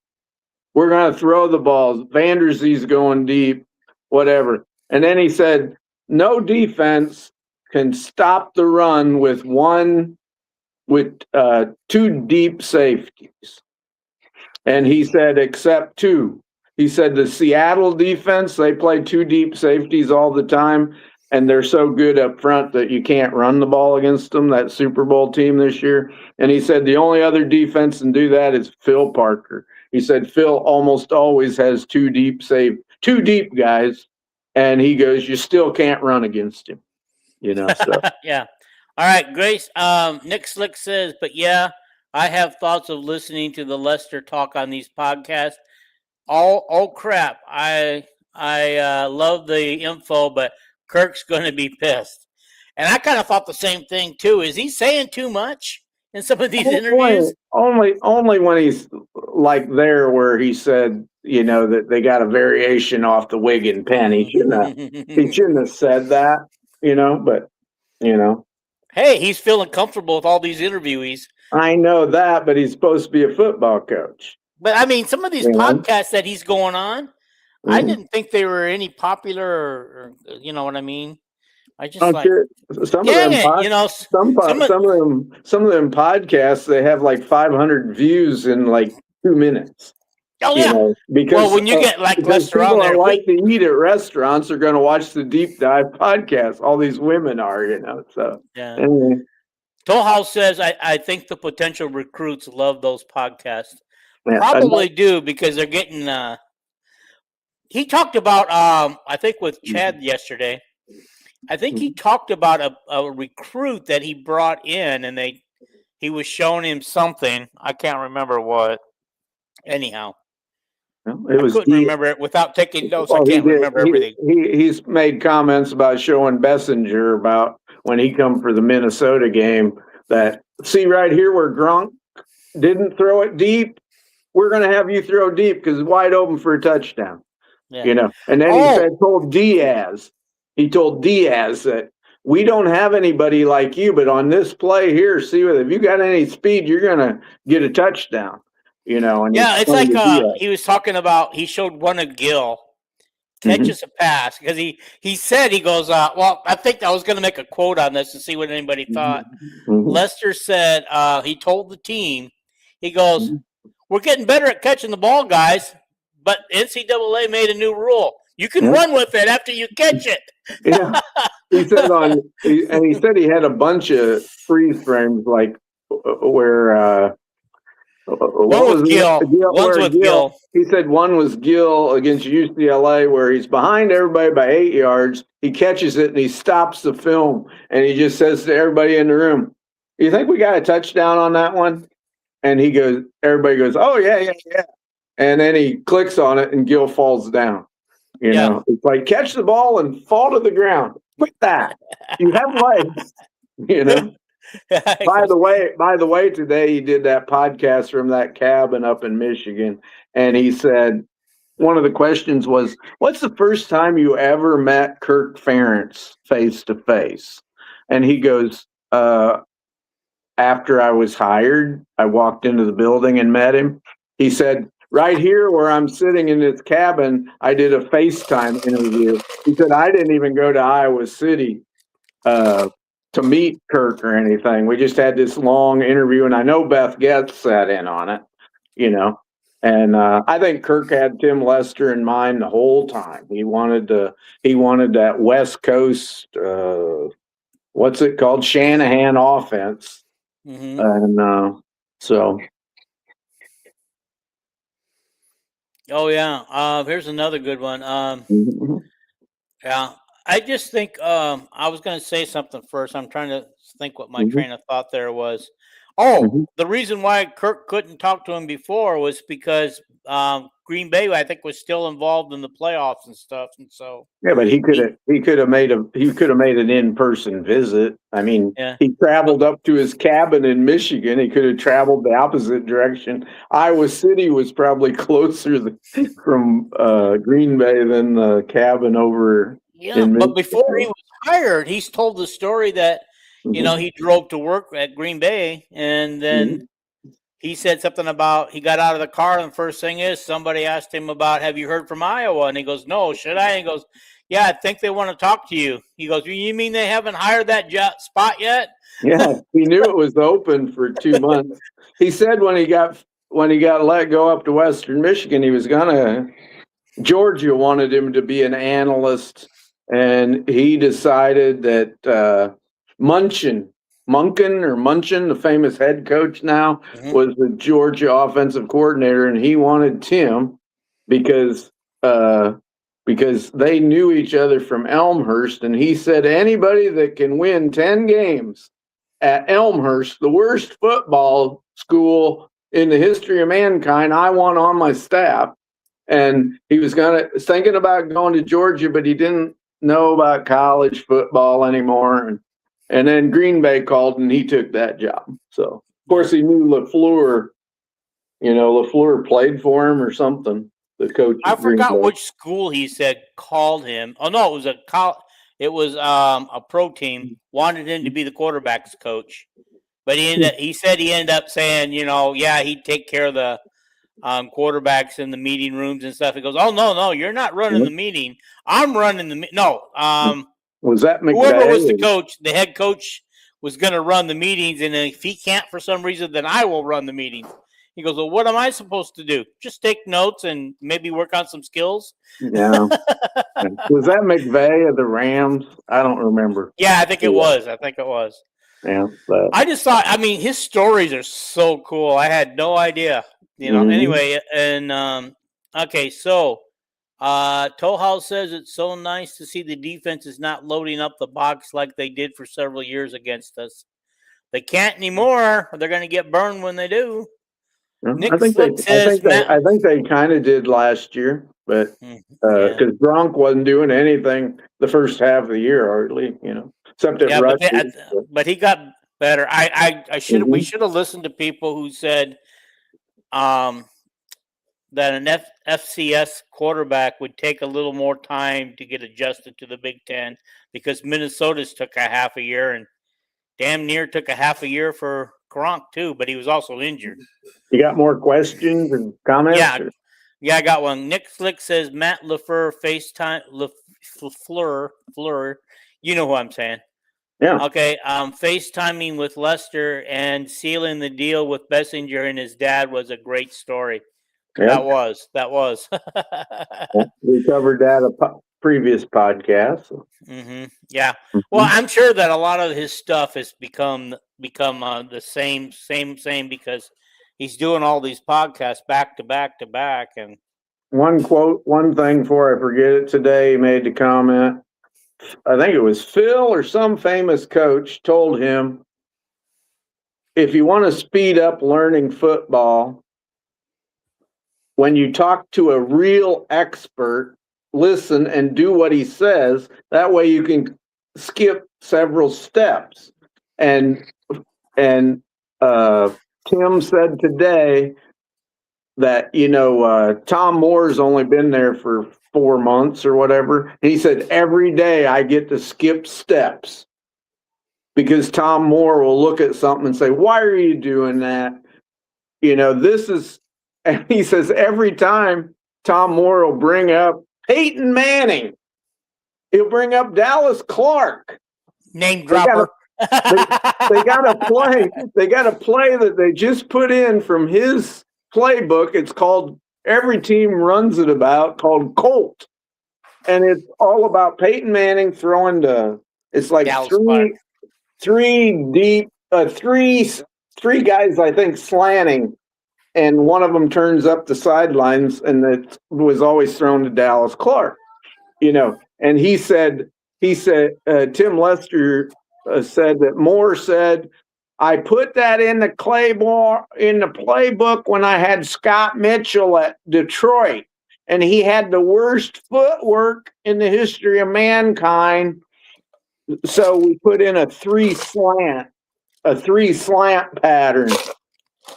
S2: we're going to throw the balls. Vanderzee's going deep, whatever. And then he said, no defense can stop the run with two deep safeties. And he said, except two. He said the Seattle defense, they play two deep safeties all the time, and they're so good up front that you can't run the ball against them, that Super Bowl team this year. And he said the only other defense can do that is Phil Parker. He said Phil almost always has two deep guys, and he goes, you still can't run against him. So.
S1: Yeah. All right, Grace. Nick Slick says, but yeah, I have thoughts of listening to the Lester talk on these podcasts. Oh crap! I love the info, but Kirk's going to be pissed. And I kind of thought the same thing too. Is he saying too much in some of these interviews?
S2: Only when he's like there where he said, that they got a variation off the wig and pen. He shouldn't have said that, but.
S1: Hey, he's feeling comfortable with all these interviewees.
S2: I know that, but he's supposed to be a football coach.
S1: But I mean, some of these podcasts that he's going on, I didn't think they were any popular, or you know what I mean. I just some of them
S2: podcasts, they have like 500 views in like 2 minutes.
S1: Oh yeah, because when you get like Lester on there,
S2: like to eat at restaurants are going to watch the deep dive podcast. All these women are, So
S1: yeah.
S2: Anyway.
S1: Toehouse says, I think the potential recruits love those podcasts. Yeah, probably do because they're getting. He talked about I think with Chad yesterday. I think he talked about a recruit that he brought in, and he was showing him something. I can't remember what. Anyhow. I couldn't remember it without taking notes. I can't remember everything.
S2: He's made comments about showing Bessinger about when he come for the Minnesota game that, see right here where Gronk didn't throw it deep, we're going to have you throw deep because it's wide open for a touchdown. Yeah. And then he told Diaz that we don't have anybody like you, but on this play here, see, if you got any speed, you're going to get a touchdown. And
S1: it's like he was talking about. He showed one of Gill catches a pass because he said, he goes, well, I think I was going to make a quote on this to see what anybody thought. Lester said he told the team, he goes, we're getting better at catching the ball, guys, but NCAA made a new rule. You can run with it after you catch it.
S2: Yeah, he said he had a bunch of freeze frames like where.
S1: One was Gill.
S2: He said one was Gill against UCLA where he's behind everybody by 8 yards. He catches it and he stops the film and he just says to everybody in the room, "You think we got a touchdown on that one?" And everybody goes, "Oh yeah." And then he clicks on it and Gill falls down. It's like catch the ball and fall to the ground. Quit that. You have legs. By the way, today he did that podcast from that cabin up in Michigan, and he said one of the questions was, "What's the first time you ever met Kirk Ferentz face to face?" And he goes, "After I was hired, I walked into the building and met him." He said, "Right here where I'm sitting in this cabin, I did a FaceTime interview." He said, "I didn't even go to Iowa City to meet Kirk or anything. We just had this long interview, and I know Beth Getz sat in on it, you know." And I think Kirk had Tim Lester in mind the whole time. He wanted that West Coast, what's it called, Shanahan offense, and so.
S1: Oh yeah. Here's another good one. Yeah, I just think I was going to say something first. I'm trying to think what my train of thought there was. Oh, the reason why Kirk couldn't talk to him before was because Green Bay, I think, was still involved in the playoffs and stuff, and so
S2: Yeah, but he could have made an in-person visit. I mean,
S1: yeah.
S2: he traveled up to his cabin in Michigan. He could have traveled the opposite direction. Iowa City was probably closer from Green Bay than the cabin over.
S1: Yeah, but before he was hired, he's told the story that he drove to work at Green Bay, and then he said something about he got out of the car, and the first thing is somebody asked him about, "Have you heard from Iowa?" And he goes, "No, should I?" And he goes, "Yeah, I think they want to talk to you." He goes, "You mean they haven't hired that spot yet?"
S2: Yeah, he knew it was open for 2 months. He said when he got let go up to Western Michigan, he was gonna. Georgia wanted him to be an analyst, and he decided that Munchen, the famous head coach now, was the Georgia offensive coordinator, and he wanted Tim because they knew each other from Elmhurst, and he said anybody that can win 10 games at Elmhurst, the worst football school in the history of mankind, I want on my staff. And he was thinking about going to Georgia, but he didn't know about college football anymore. And then Green Bay called, and he took that job. So, of course, he knew LaFleur. LaFleur played for him or something. The coach.
S1: I forgot which school he said called him. Oh no, it was a pro team wanted him to be the quarterback's coach, but he said he ended up saying, he'd take care of the quarterbacks in the meeting rooms and stuff. He goes, "Oh no, you're not running the meeting. I'm running the no."
S2: Was that McVay?
S1: Whoever was the coach, the head coach was going to run the meetings, and if he can't for some reason, then I will run the meetings. He goes, "Well, what am I supposed to do? Just take notes and maybe work on some skills?"
S2: Yeah. Was that McVay of the Rams? I don't remember.
S1: Yeah, I think it was.
S2: Yeah. But
S1: I just thought, his stories are so cool. I had no idea. Anyway, and okay, so Toehouse says it's so nice to see the defense is not loading up the box like they did for several years against us. They can't anymore. They're going to get burned when they do.
S2: I think they kind of did last year, but because Gronk wasn't doing anything the first half of the year hardly, except at rush.
S1: But he got better. We should have listened to people who said that an FCS quarterback would take a little more time to get adjusted to the Big Ten, because Minnesota's took a half a year, and damn near took a half a year for Gronk too, but he was also injured.
S2: You got more questions and comments?
S1: Yeah, I got one. Nick Slick says Matt LaFleur FaceTime LaFleur. You know who I'm saying.
S2: Yeah.
S1: Okay. FaceTiming with Lester and sealing the deal with Bessinger and his dad was a great story. Yeah. That was.
S2: We covered that a previous podcast.
S1: Yeah. Well, I'm sure that a lot of his stuff has become the same because he's doing all these podcasts back to back. And
S2: one thing before I forget it today, he made the comment. I think it was Phil or some famous coach told him, if you want to speed up learning football, when you talk to a real expert, listen and do what he says. That way you can skip several steps. And And Tim said today that, Tom Moore's only been there for 4 months or whatever. And he said, every day I get to skip steps because Tom Moore will look at something and say, why are you doing that? This is, and he says, every time Tom Moore will bring up Peyton Manning, he'll bring up Dallas Clark.
S1: Name dropper.
S2: They got a play. They got a play that they just put in from his playbook. It's called, every team runs it about, called Colt. And it's all about Peyton Manning throwing to, it's like
S1: Dallas Clark.
S2: three deep, three guys, I think, slanting. And one of them turns up the sidelines, and it was always thrown to Dallas Clark, And he said, Tim Lester said that Moore said, I put that in the playbook when I had Scott Mitchell at Detroit, and he had the worst footwork in the history of mankind. So we put in a three slant pattern.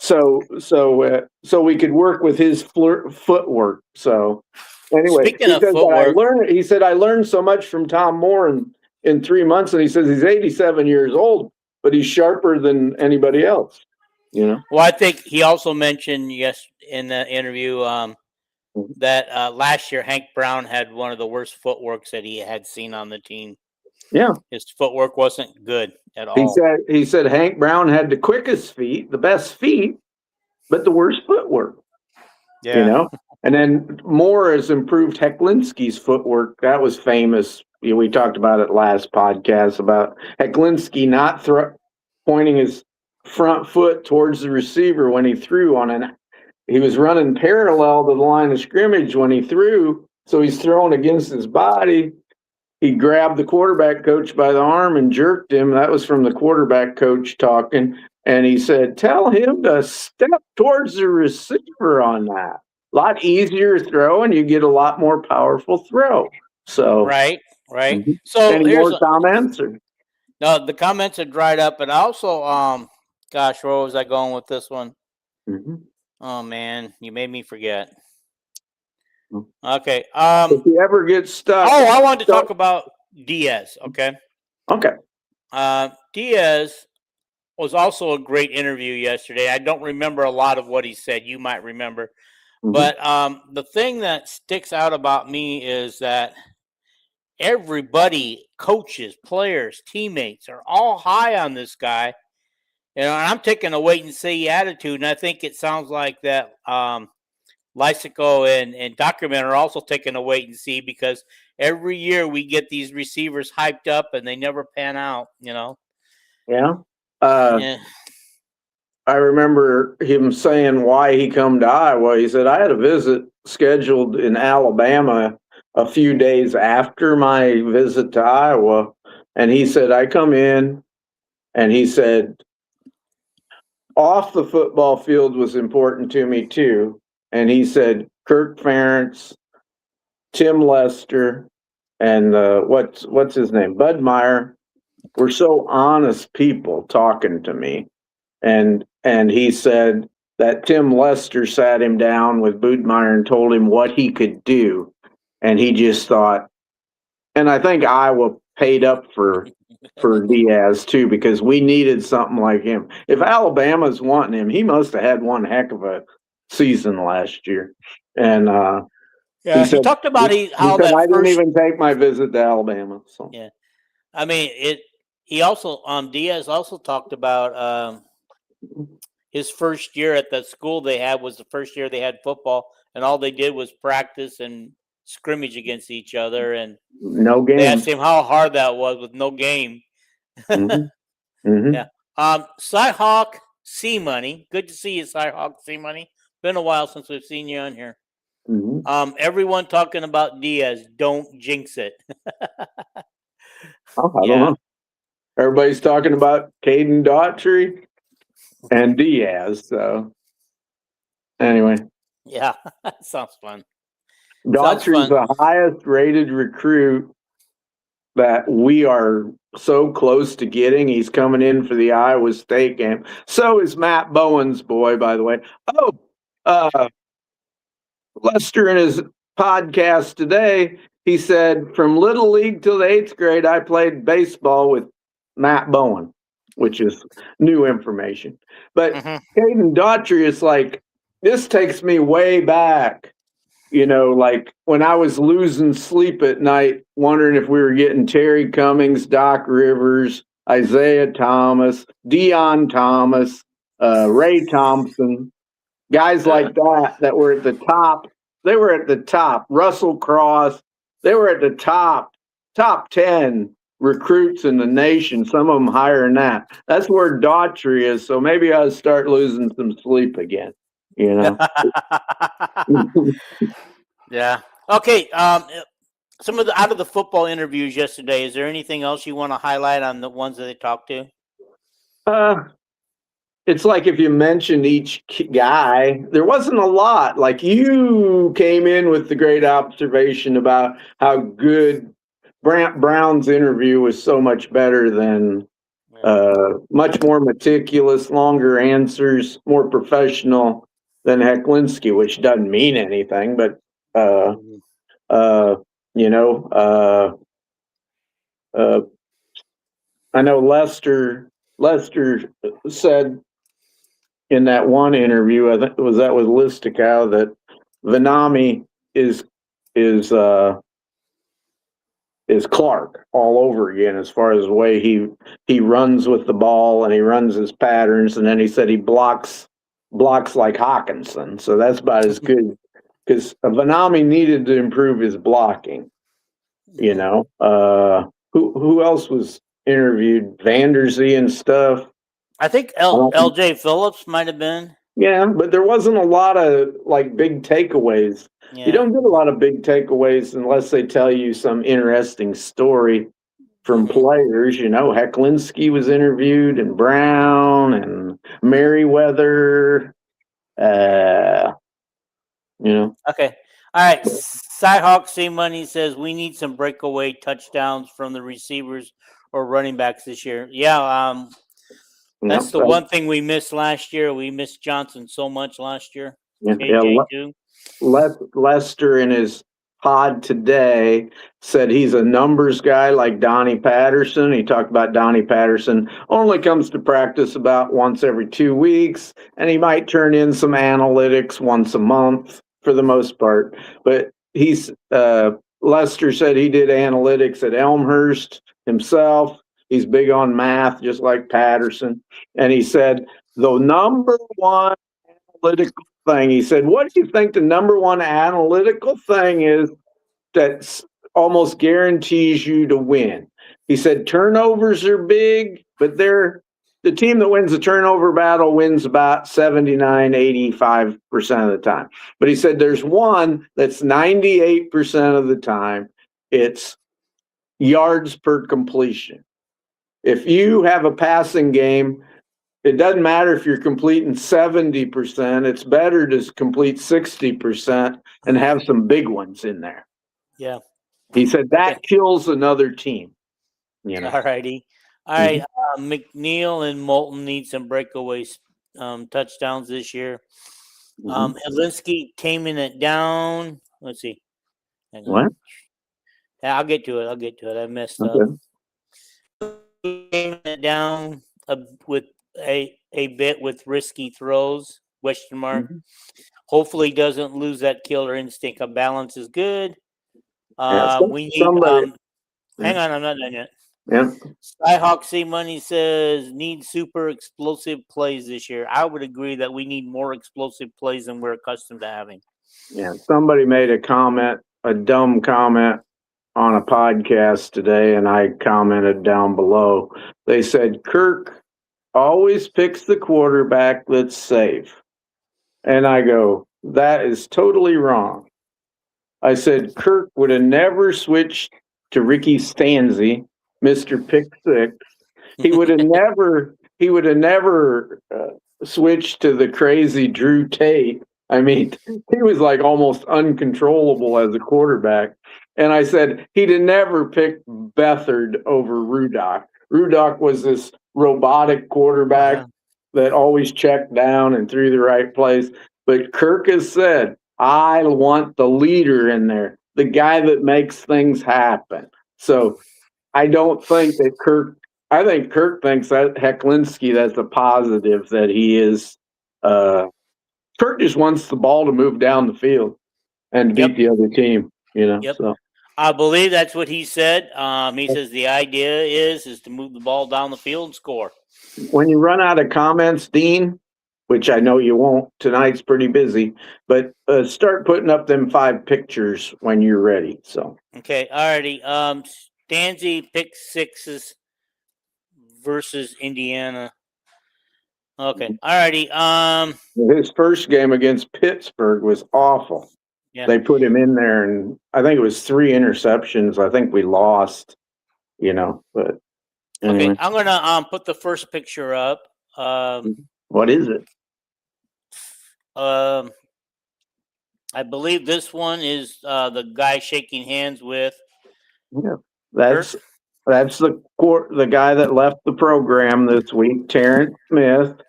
S2: So we could work with his footwork. So anyway,
S1: Speaking of footwork,
S2: he said I learned so much from Tom Moore in 3 months, and he says he's 87 years old, but he's sharper than anybody else.
S1: Well, I think he also mentioned in the interview that last year Hank Brown had one of the worst footworks that he had seen on the team.
S2: Yeah,
S1: his footwork wasn't good at all.
S2: He said Hank Brown had the quickest feet, the best feet, but the worst footwork.
S1: Yeah.
S2: And then Moore has improved Hecklinski's footwork. That was famous. We talked about it last podcast about Hecklinski not pointing his front foot towards the receiver when he threw he was running parallel to the line of scrimmage when he threw, so he's throwing against his body. He grabbed the quarterback coach by the arm and jerked him. That was from the quarterback coach talking. And he said, tell him to step towards the receiver on that. A lot easier throw, and you get a lot more powerful throw. So
S1: right.
S2: Mm-hmm.
S1: So
S2: any
S1: here's
S2: more comments?
S1: No, the comments are dried up, and also, gosh, where was I going with this one?
S2: Mm-hmm.
S1: Oh man, you made me forget.
S2: Mm-hmm.
S1: Okay.
S2: If you ever get stuck.
S1: Oh, I wanted to talk about Diaz. Okay. Diaz was also a great interview yesterday. I don't remember a lot of what he said. You might remember. Mm-hmm. But the thing that sticks out about me is that everybody, coaches, players, teammates, are all high on this guy. And I'm taking a wait and see attitude. And I think it sounds like that Lysico and Document are also taking a wait and see, because every year we get these receivers hyped up and they never pan out,
S2: Yeah. I remember him saying why he come to Iowa. He said, I had a visit scheduled in Alabama a few days after my visit to Iowa. And he said, I come in, and he said, off the football field was important to me too. And he said, Kirk Ferentz, Tim Lester, and what's his name? Bud Meyer were so honest people talking to me. And he said that Tim Lester sat him down with Budmeyer and told him what he could do. And he just thought, and I think Iowa paid up for Diaz too, because we needed something like him. If Alabama's wanting him, he must have had one heck of a season last year. And
S1: he talked about how that
S2: I didn't even take my visit to Alabama. So
S1: yeah, I mean it. He also Diaz also talked about his first year at the school they had was the first year they had football, and all they did was practice and scrimmage against each other, and
S2: no game.
S1: They asked him how hard that was with no game.
S2: Mm-hmm. Mm-hmm.
S1: Yeah. Cy-Hawk C-Money. Good to see you, Cy-Hawk C-Money. Been a while since we've seen you on here.
S2: Mm-hmm.
S1: Everyone talking about Diaz. Don't jinx it.
S2: I don't know. Everybody's talking about Caden Daughtry and Diaz. So anyway.
S1: Yeah, that sounds fun.
S2: Daughtry's the highest rated recruit that we are so close to getting. He's coming in for the Iowa State game. So is Matt Bowen's boy, by the way. Lester in his podcast today, he said, from Little League till the 8th grade, I played baseball with Matt Bowen, which is new information. But Caden Daughtry is like, this takes me way back. Like when I was losing sleep at night, wondering if we were getting Terry Cummings, Doc Rivers, Isaiah Thomas, Deion Thomas, Ray Thompson, guys like that were at the top. They were at the top. Russell Cross, they were at the top 10 recruits in the nation, some of them higher than that. That's where Daughtry is, so maybe I'll start losing some sleep again,
S1: Yeah. Okay. Some of out of the football interviews yesterday, is there anything else you want to highlight on the ones that they talked to?
S2: It's like if you mentioned each guy, there wasn't a lot. Like you came in with the great observation about how good Brant Brown's interview was so much better than much more meticulous, longer answers, more professional than Hecklinski, which doesn't mean anything, but I know Lester said in that one interview, I think that was Listicow, that Vanami is Clark all over again as far as the way he runs with the ball and he runs his patterns, and then he said he blocks like Hawkinson, so that's about as good, because Vanami needed to improve his blocking. Who else was interviewed? Vanderzee and stuff.
S1: I think LJ Phillips might have been.
S2: Yeah, but there wasn't a lot of like big takeaways. Yeah. You don't get a lot of big takeaways unless they tell you some interesting story from players. Hecklinski was interviewed, and Brown and Merriweather. Okay.
S1: All right. Cyhawk C Money says we need some breakaway touchdowns from the receivers or running backs this year. Yeah. That's the one thing we missed last year. We missed Johnson so much last year.
S2: Lester in his pod today said he's a numbers guy like Donnie Patterson. He talked about Donnie Patterson only comes to practice about once every 2 weeks, and he might turn in some analytics once a month for the most part. But Lester said he did analytics at Elmhurst himself. He's big on math, just like Patterson. And he said, the number one analytical thing, he said, what do you think the number one analytical thing is that almost guarantees you to win? He said, turnovers are big, but the team that wins the turnover battle wins about 79, 85% of the time. But he said, there's one that's 98% of the time. It's yards per completion. If you have a passing game, it doesn't matter if you're completing 70%. It's better to complete 60% and have some big ones in there.
S1: Yeah.
S2: He said that kills another team.
S1: All righty. All right. McNeil and Moulton need some breakaway touchdowns this year. Helinski taming it down. Let's see.
S2: What?
S1: Yeah, I'll get to it. I messed up. Taming it down with a bit with risky throws, ? Hopefully doesn't lose that killer instinct. A balance is good. We need hang on, I'm not done yet.
S2: Yeah.
S1: Skyhawk C Money says need super explosive plays this year. I would agree that we need more explosive plays than we're accustomed to having.
S2: Yeah. Somebody made a dumb comment on a podcast today, and I commented down below. They said Kirk always picks the quarterback that's safe. And I go, that is totally wrong. I said Kirk would have never switched to Ricky Stanzi, Mr. Pick Six. He would have never switched to the crazy Drew Tate I mean, he was like almost uncontrollable as a quarterback. And I said he'd have never picked Beathard over Rudock. Rudock was this robotic quarterback that always checked down and threw the right place. But Kirk has said, I want the leader in there, the guy that makes things happen. So I don't think that I think Kirk thinks that Hecklinski, that's a positive that he is. Kirk just wants the ball to move down the field and to beat the other team,
S1: Yep.
S2: So
S1: I believe that's what he said. He says the idea is to move the ball down the field and score.
S2: When you run out of comments, Dean, which I know you won't, tonight's pretty busy, but start putting up them 5 pictures when you're ready. So
S1: okay, alrighty. Stanzi pick 6s versus Indiana. Okay, alrighty.
S2: His first game against Pittsburgh was awful.
S1: Yeah.
S2: They put him in there, and I think it was 3 interceptions. I think we lost, but anyway.
S1: Okay, I'm gonna put the first picture up.
S2: What is it?
S1: I believe this one is the guy shaking hands with.
S2: Yeah, that's the guy that left the program this week, Terrence Smith,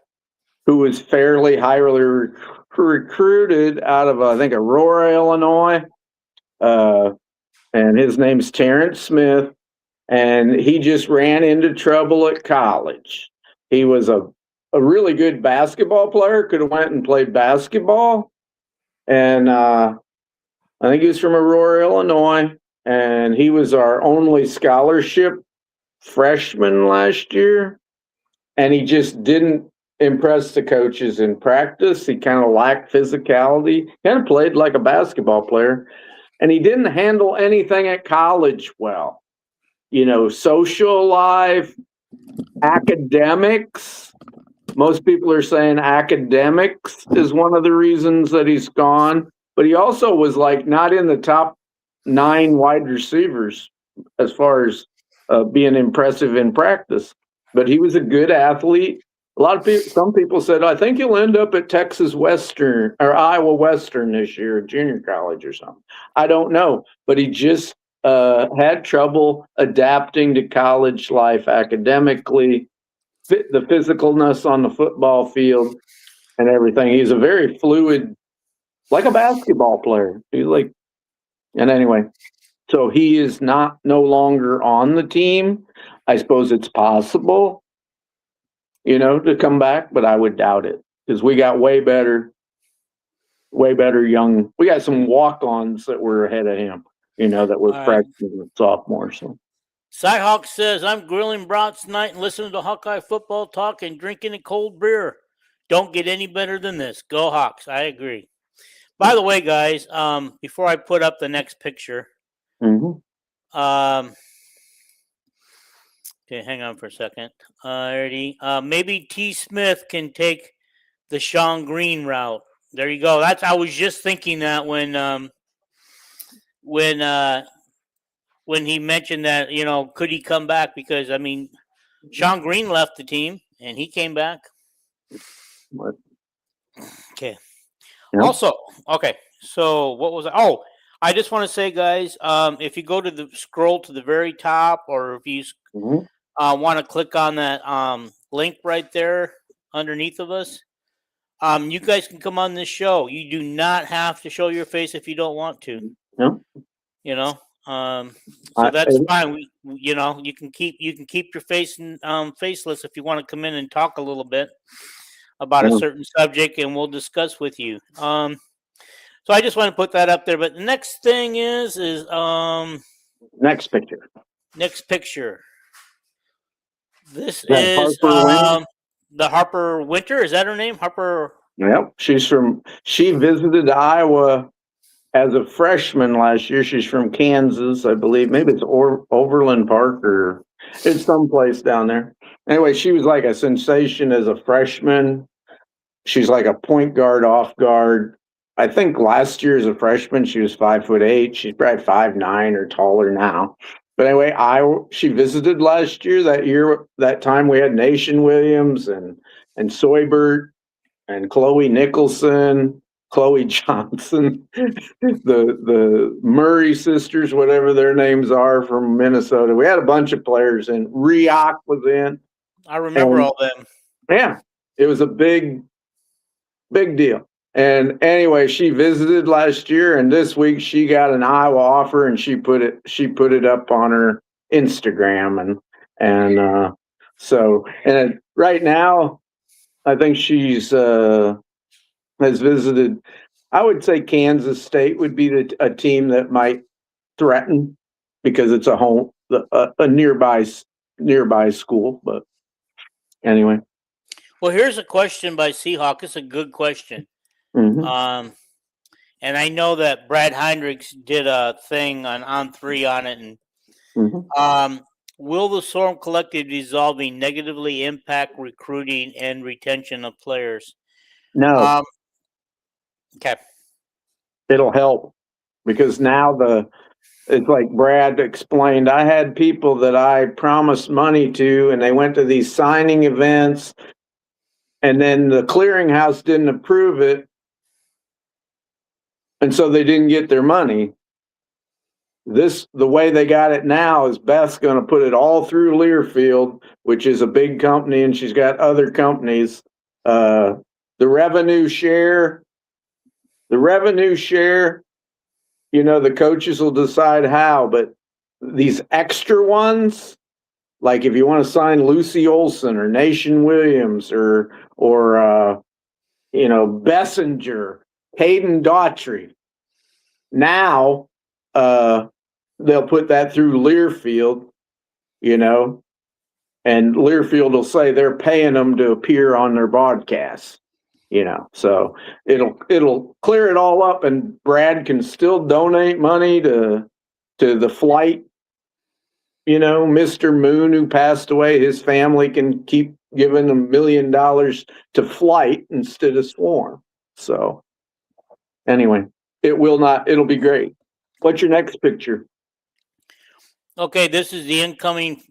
S2: who was fairly highly recruited out of I think Aurora, Illinois, and his name's Terrence Smith, and he just ran into trouble at college. He was a really good basketball player, could have went and played basketball, and I think he was from Aurora, Illinois, and he was our only scholarship freshman last year, and he just didn't impress the coaches in practice. He kind of lacked physicality, kind of played like a basketball player, and he didn't handle anything at college well. Social life, academics. Most people are saying academics is one of the reasons that he's gone, but he also was like not in the top 9 wide receivers as far as being impressive in practice. But he was a good athlete. Some people said, I think he'll end up at Texas Western or Iowa Western this year, junior college or something. I don't know, but he just had trouble adapting to college life academically, the physicalness on the football field and everything. He's a very fluid, like a basketball player. And anyway, so he is no longer on the team. I suppose it's possible, to come back, but I would doubt it because we got way better young. We got some walk-ons that were ahead of him, that were freshmen and sophomores. So.
S1: Cyhawk says, I'm grilling brats tonight and listening to Hawkeye football talk and drinking a cold beer. Don't get any better than this. Go Hawks. I agree. By the way, guys, before I put up the next picture, okay, hang on for a second. Maybe T. Smith can take the Sean Green route. There you go. I was just thinking that when he mentioned that, could he come back? Because, Sean Green left the team, and he came back.
S2: What?
S1: Okay.
S2: Yep.
S1: Also, okay, so what was I? Oh, I just want to say, guys, if you go to scroll to the very top, or if you want to click on that link right there underneath of us, you guys can come on this show. You do not have to show your face if you don't want to.
S2: No.
S1: So that's fine. You can keep your face faceless if you want to come in and talk a little bit about a certain subject, and we'll discuss with you. So I just want to put that up there. But the next thing is
S2: next picture.
S1: Next picture. This
S2: is
S1: the Harper Winter. Is that her name? Harper.
S2: Yep. She visited Iowa as a freshman last year. She's from Kansas, I believe. Maybe it's Overland Park or it's someplace down there. Anyway, she was like a sensation as a freshman. She's like a point guard, off guard. I think last year as a freshman, she was 5'8". She's probably 5'9" or taller now. But anyway, she visited last year. That time we had Nation Williams and Soybert and Chloe Nicholson, Chloe Johnson, the Murray sisters, whatever their names are, from Minnesota. We had a bunch of players in. Riak was in.
S1: I remember all them.
S2: Yeah, it was a big deal. And anyway, she visited last year, and this week she got an Iowa offer, and she put it up on her Instagram, and so right now, I think she's has visited. I would say Kansas State would be a team that might threaten because it's a nearby school. But anyway.
S1: Well, here's a question by Seahawk. It's a good question.
S2: Mm-hmm.
S1: And I know that Brad Heinrichs did a thing on 3 on it. And
S2: Mm-hmm.
S1: Will the Storm Collective dissolving negatively impact recruiting and retention of players?
S2: No.
S1: Okay.
S2: It'll help because now it's like Brad explained. I had people that I promised money to, and they went to these signing events, and then the clearinghouse didn't approve it, and so they didn't get their money. The way they got it now is Beth's going to put it all through Learfield, which is a big company, and she's got other companies. The revenue share, the coaches will decide how, but these extra ones, like if you want to sign Lucy Olson or Nation Williams or Bessinger, Hayden Daughtry, now they'll put that through Learfield, and Learfield will say they're paying them to appear on their broadcasts. So it'll clear it all up, and Brad can still donate money to the flight. Mr. Moon, who passed away, his family can keep giving $1 million to flight instead of Swarm. So anyway, it'll be great. What's your next picture?
S1: Okay, this is the incoming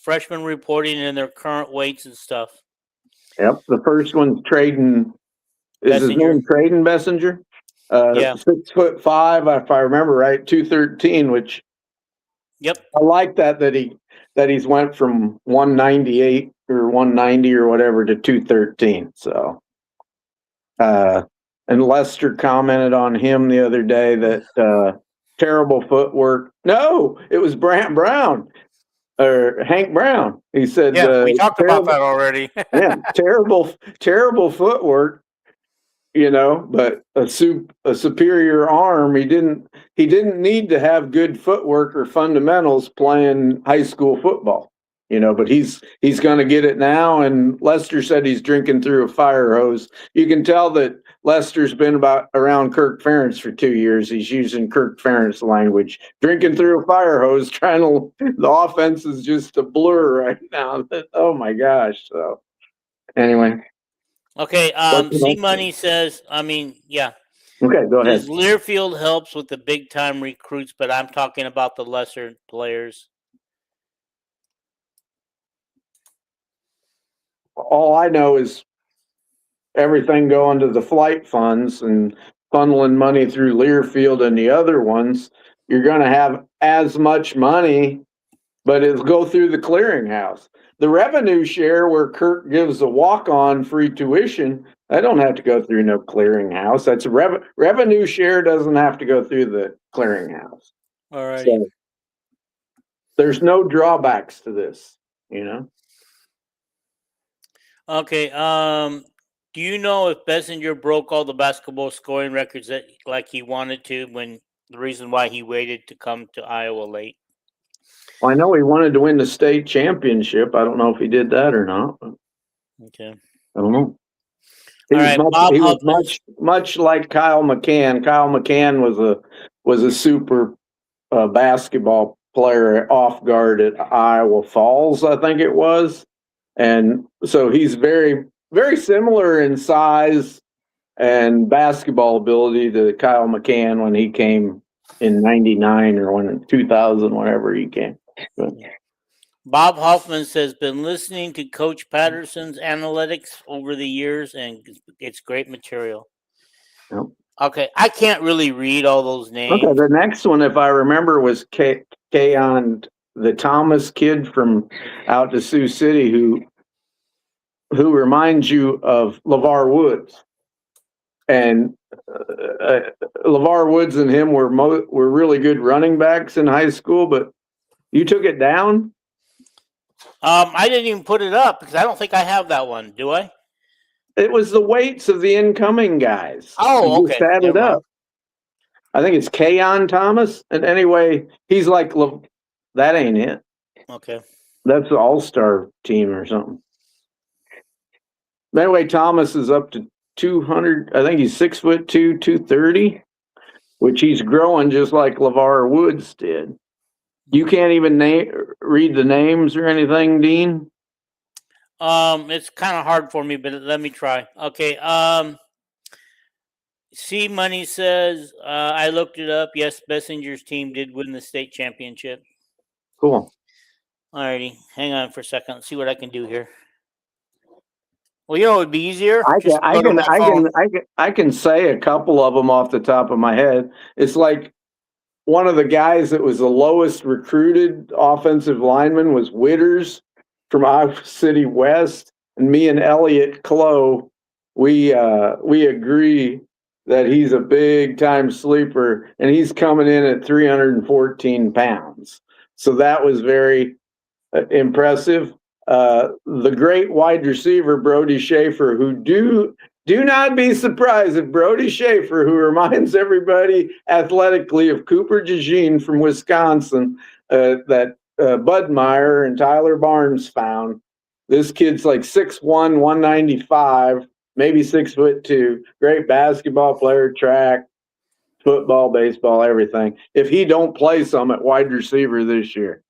S1: freshmen reporting in their current weights and stuff.
S2: Yep, the first one's Traden. Is his name Traden Bessinger?
S1: Yeah.
S2: 6'5", if I remember right, 213, which.
S1: Yep.
S2: I like that he's went from 198 or 190 or whatever to 213. So, and Lester commented on him the other day that terrible footwork. No, it was Brant Brown or Hank Brown. He said,
S1: "Yeah, we talked about that already."
S2: Yeah, terrible footwork. But a superior arm. He didn't need to have good footwork or fundamentals playing high school football. But he's going to get it now. And Lester said he's drinking through a fire hose. You can tell that Lester's been around Kirk Ferentz for 2 years. He's using Kirk Ferentz language, drinking through a fire hose, the offense is just a blur right now. Oh my gosh. So anyway.
S1: Okay, C Money says, yeah.
S2: Okay, go ahead.
S1: Learfield helps with the big time recruits, but I'm talking about the lesser players.
S2: All I know is everything going to the flight funds and funneling money through Learfield and the other ones. You're going to have as much money, but it'll go through the clearinghouse. The revenue share, where Kirk gives a walk-on free tuition, I don't have to go through no clearinghouse. That's revenue share doesn't have to go through the clearinghouse.
S1: All right.
S2: So there's no drawbacks to this,
S1: Okay. Do you know if Bessinger broke all the basketball scoring records like he wanted to, when the reason why he waited to come to Iowa late?
S2: Well, I know he wanted to win the state championship. I don't know if he did that or not.
S1: Okay.
S2: I don't know. He was much like Kyle McCann. Kyle McCann was a super basketball player off guard at Iowa Falls, I think it was. And so he's very, very similar in size and basketball ability to Kyle McCann when he came in 99 or when in 2000, whenever he came. But.
S1: Bob Hoffman says, been listening to Coach Patterson's analytics over the years, and it's great material.
S2: Yep.
S1: Okay, I can't really read all those names.
S2: Okay, the next one, if I remember, was Kayon, the Thomas kid from out to Sioux City, who reminds you of LeVar Woods. And LeVar Woods and him were really good running backs in high school, but you took it down?
S1: I didn't even put it up because I don't think I have that one. Do I?
S2: It was the weights of the incoming guys.
S1: Oh,
S2: You
S1: okay.
S2: just add it
S1: Never mind.
S2: up. I think it's Kayon Thomas. And anyway, he's like, that ain't it.
S1: Okay.
S2: That's the all-star team or something. Anyway, Thomas is up to 200. I think he's 6'2", 230, which he's growing just like LeVar Woods did. You can't even read the names or anything, Dean?
S1: It's kind of hard for me, but let me try. Okay. C Money says, I looked it up. Yes, Bessinger's team did win the state championship.
S2: Cool.
S1: Alrighty. Hang on for a second. Let's see what I can do here. Well, you know, it would be easier.
S2: I can say a couple of them off the top of my head. It's like one of the guys that was the lowest recruited offensive lineman was Witters from Iowa City West, and me and Elliot Clough, we agree that he's a big time sleeper, and he's coming in at 314 pounds. So that was very impressive. The great wide receiver Brody Schaefer, who do not be surprised if Brody Schaefer, who reminds everybody athletically of Cooper DeJean from Wisconsin, that Bud Meyer and Tyler Barnes found. This kid's like 6'1", 195, maybe 6'2". Great basketball player, track, football, baseball, everything. If he don't play some at wide receiver this year,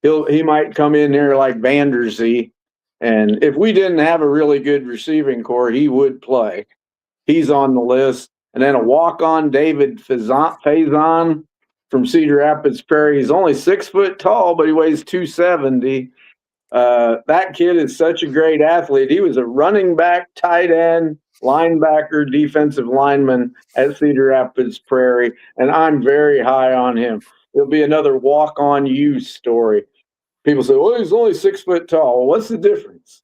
S2: he might come in there like Vanderzee. And if we didn't have a really good receiving core, he would play. He's on the list. And then a walk-on, David Faison from Cedar Rapids Prairie. He's only 6 foot tall, but he weighs 270. That kid is such a great athlete. He was a running back, tight end, linebacker, defensive lineman at Cedar Rapids Prairie, and I'm very high on him. It'll be another walk-on you story. People say, well, he's only 6 foot tall. Well, what's the difference?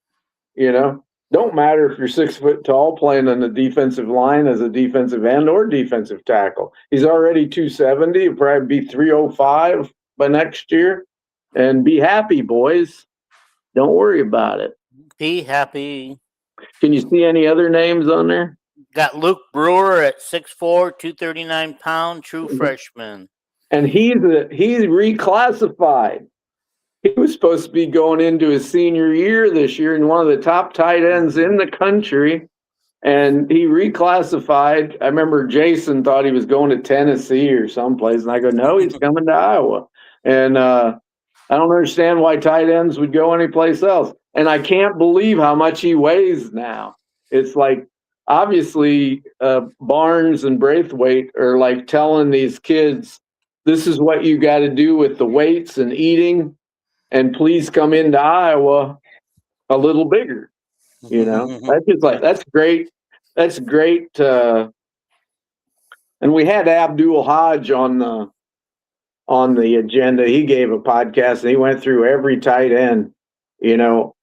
S2: Don't matter if you're 6 foot tall playing on the defensive line as a defensive end or defensive tackle. He's already 270. He'll probably be 305 by next year. And be happy, boys. Don't worry about it.
S1: Be happy.
S2: Can you see any other names on there?
S1: Got Luke Brewer at 6'4", 239 pound, true freshman.
S2: And he's reclassified. He was supposed to be going into his senior year this year and one of the top tight ends in the country. And he reclassified. I remember Jason thought he was going to Tennessee or someplace. And I go, no, he's coming to Iowa. And I don't understand why tight ends would go anyplace else. And I can't believe how much he weighs now. It's like, obviously, Barnes and Braithwaite are like telling these kids, this is what you got to do with the weights and eating. And please come into Iowa a little bigger. That's just like, that's great. That's great. And we had Abdul Hodge on the agenda. He gave a podcast and he went through every tight end,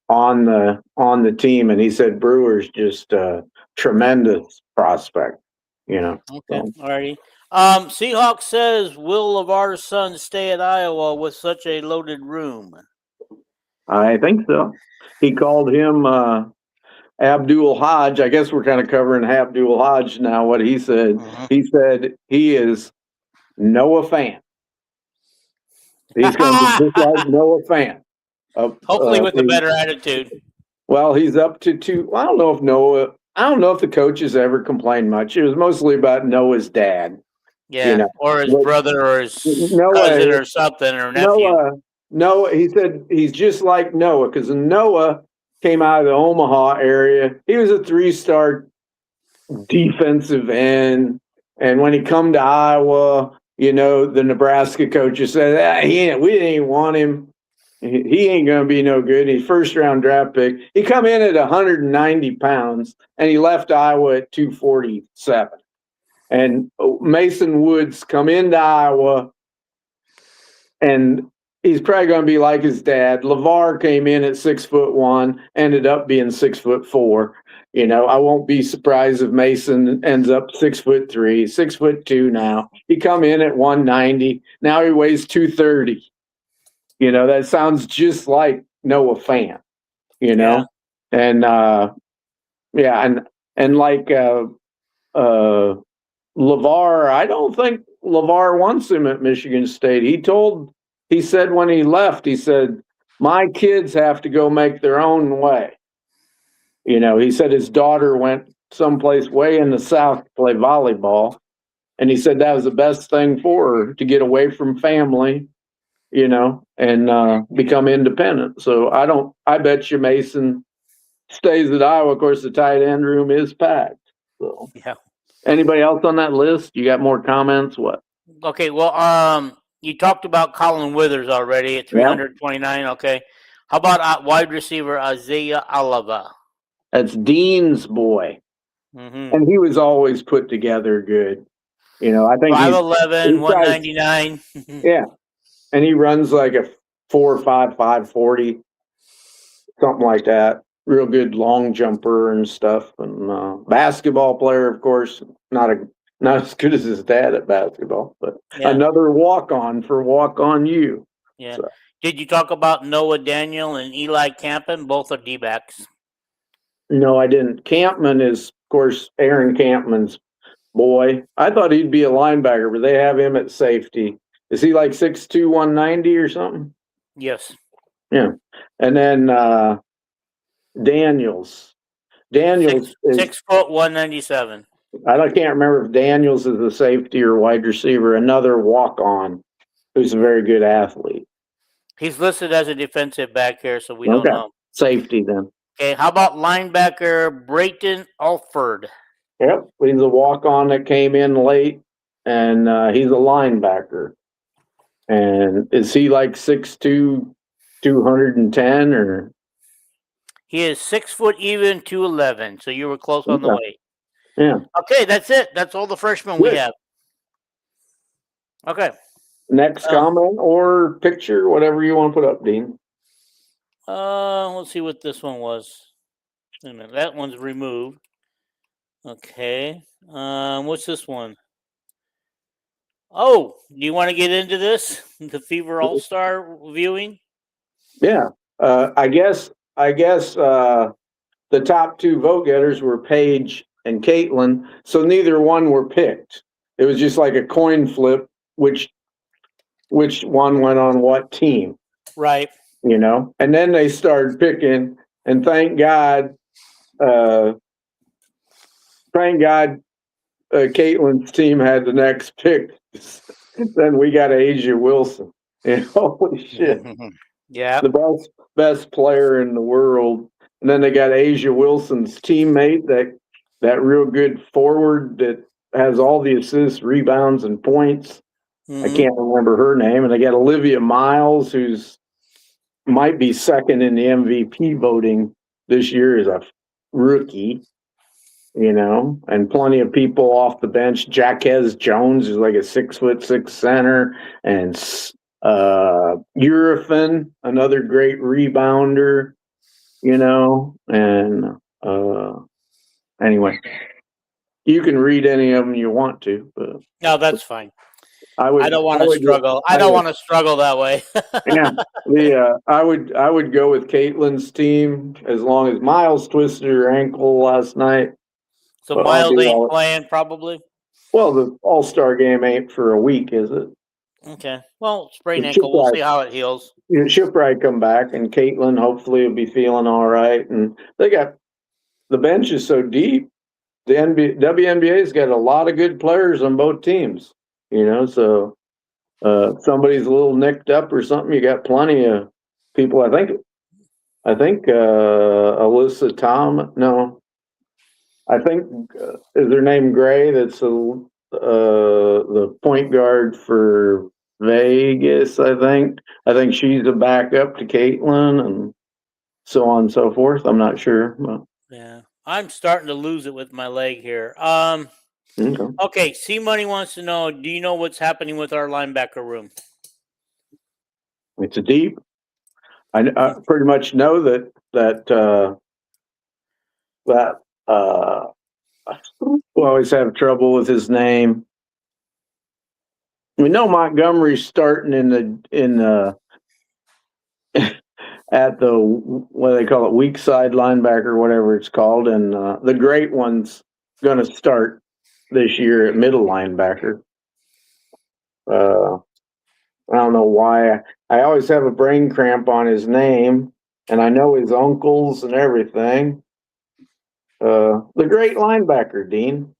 S2: on the team. And he said Brewer's just a tremendous prospect,
S1: Okay. Alrighty. Seahawks says, will LeVar's son stay at Iowa with such a loaded room?
S2: I think so. He called him Abdul Hodge. I guess we're kind of covering Abdul Hodge now, what he said. He said he is Noah fan. He's going to be just like Noah fan.
S1: Hopefully with a better attitude.
S2: Well, he's up to 2. I don't know if the coaches ever complained much. It was mostly about Noah's dad.
S1: Yeah, or his brother or his cousin or something or nephew.
S2: Noah, he said he's just like Noah because Noah came out of the Omaha area. He was a 3-star defensive end. And when he come to Iowa, the Nebraska coaches said, we didn't even want him. He ain't going to be no good. He's first-round draft pick. He come in at 190 pounds, and he left Iowa at 247. And Mason Woods come into Iowa, and he's probably going to be like his dad. LeVar came in at 6'1", ended up being 6'4". You know, I won't be surprised if Mason ends up 6'3", 6'2" now. He come in at 190. Now he weighs 230. You know, that sounds just like Noah Fant, you know?
S1: Yeah.
S2: And and like LeVar, I don't think LeVar wants him at Michigan State. He said when he left, he said, my kids have to go make their own way. You know, he said his daughter went someplace way in the South to play volleyball. And he said that was the best thing for her, to get away from family, you know, and become independent. So I bet you Mason stays at Iowa. Of course, the tight end room is packed. So
S1: Yeah.
S2: anybody else on that list? You got more comments? What?
S1: Okay. Well, you talked about Colin Withers already at 329. Okay. How about wide receiver Isaiah Alava?
S2: That's Dean's boy.
S1: Mm-hmm.
S2: And he was always put together good. You know, I think
S1: 5'11", 199.
S2: Yeah. And he runs like a 4.55 40, something like that. Real good long jumper and stuff. And basketball player, of course, not as good as his dad at basketball, but another walk-on for Walk On You.
S1: Yeah. So. Did you talk about Noah Daniel and Eli Campman? Both are D-backs.
S2: No, I didn't. Campman is, of course, Aaron Campman's boy. I thought he'd be a linebacker, but they have him at safety. Is he like 6'2", 190 or something?
S1: Yes.
S2: Yeah. And then Daniels. Daniels is
S1: 6 foot 197.
S2: I can't remember if Daniels is a safety or wide receiver. Another walk-on who's a very good athlete.
S1: He's listed as a defensive back here, so we don't know.
S2: Safety then.
S1: Okay, how about linebacker Brayton Alford?
S2: Yep, he's a walk-on that came in late, and he's a linebacker. And is he like 6'2", 210 or?
S1: He is 6 foot even, 211. So you were close on the weight.
S2: Yeah.
S1: Okay, that's it. That's all the freshmen we have. Okay.
S2: Next comment or picture, whatever you want to put up, Dean.
S1: Let's see what this one was. Wait a minute, that one's removed. Okay. What's this one? Oh, do you want to get into this? The Fever All-Star viewing?
S2: Yeah. I guess the top two vote getters were Paige and Caitlin, so neither one were picked. It was just like a coin flip, which one went on what team.
S1: Right.
S2: You know? And then they started picking, and thank God Caitlin's team had the next pick. Then we got Asia Wilson. And holy shit.
S1: Yeah.
S2: The best player in the world. And then they got Asia Wilson's teammate, that real good forward that has all the assists, rebounds, and points. I can't remember her name. And they got Olivia Miles, who's might be second in the MVP voting this year as a rookie, you know, and plenty of people off the bench. Jaquez Jones is like a 6'6" center, and Eurofin, another great rebounder, you know, and anyway, you can read any of them you want to, but
S1: no, that's fine.
S2: I
S1: don't want to struggle. I don't want to struggle that way.
S2: Yeah, I would go with Caitlin's team as long as Miles twisted her ankle last night.
S1: So Miles ain't playing probably?
S2: Well, the All-Star game ain't for a week, is it?
S1: Okay. Well, sprained ankle, we'll see how it heals.
S2: She'll probably come back, and Caitlin hopefully will be feeling all right. And they got the bench is so deep. The WNBA's got a lot of good players on both teams, you know, so somebody's a little nicked up or something, you got plenty of people. I think Alyssa Tom. No, I think is her name Gray. That's the point guard for Vegas. I think she's a backup to Caitlin, and so on and so forth. I'm not sure. But.
S1: Yeah, I'm starting to lose it with my leg here.
S2: Okay.
S1: Okay, C Money wants to know, do you know what's happening with our linebacker room?
S2: It's a deep. I pretty much know that we always have trouble with his name. We know Montgomery's starting in the at the what do they call it, weak side linebacker, whatever it's called, and the great one's going to start this year at middle linebacker. I don't know why. I always have a brain cramp on his name, and I know his uncles and everything. The great linebacker, Dean.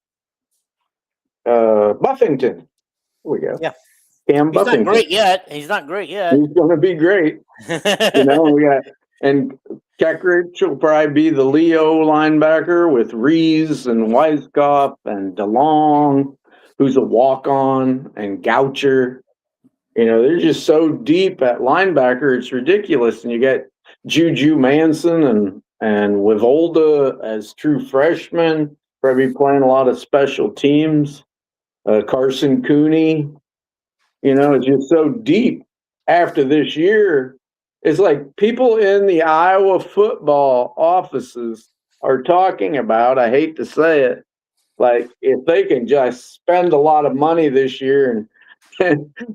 S2: Buffington. There we go.
S1: Yeah.
S2: Cam
S1: He's
S2: Buffington.
S1: not great yet. He's not great yet.
S2: He's going to be great. You know, we got, and Keckridge will probably be the Leo linebacker with Rees and Weiskopf and DeLong, who's a walk-on, and Goucher. You know, they're just so deep at linebacker, it's ridiculous. And you get Juju Manson and Wivolda as true freshmen, probably playing a lot of special teams. Carson Cooney, you know, it's just so deep after this year. It's like people in the Iowa football offices are talking about, I hate to say it, like if they can just spend a lot of money this year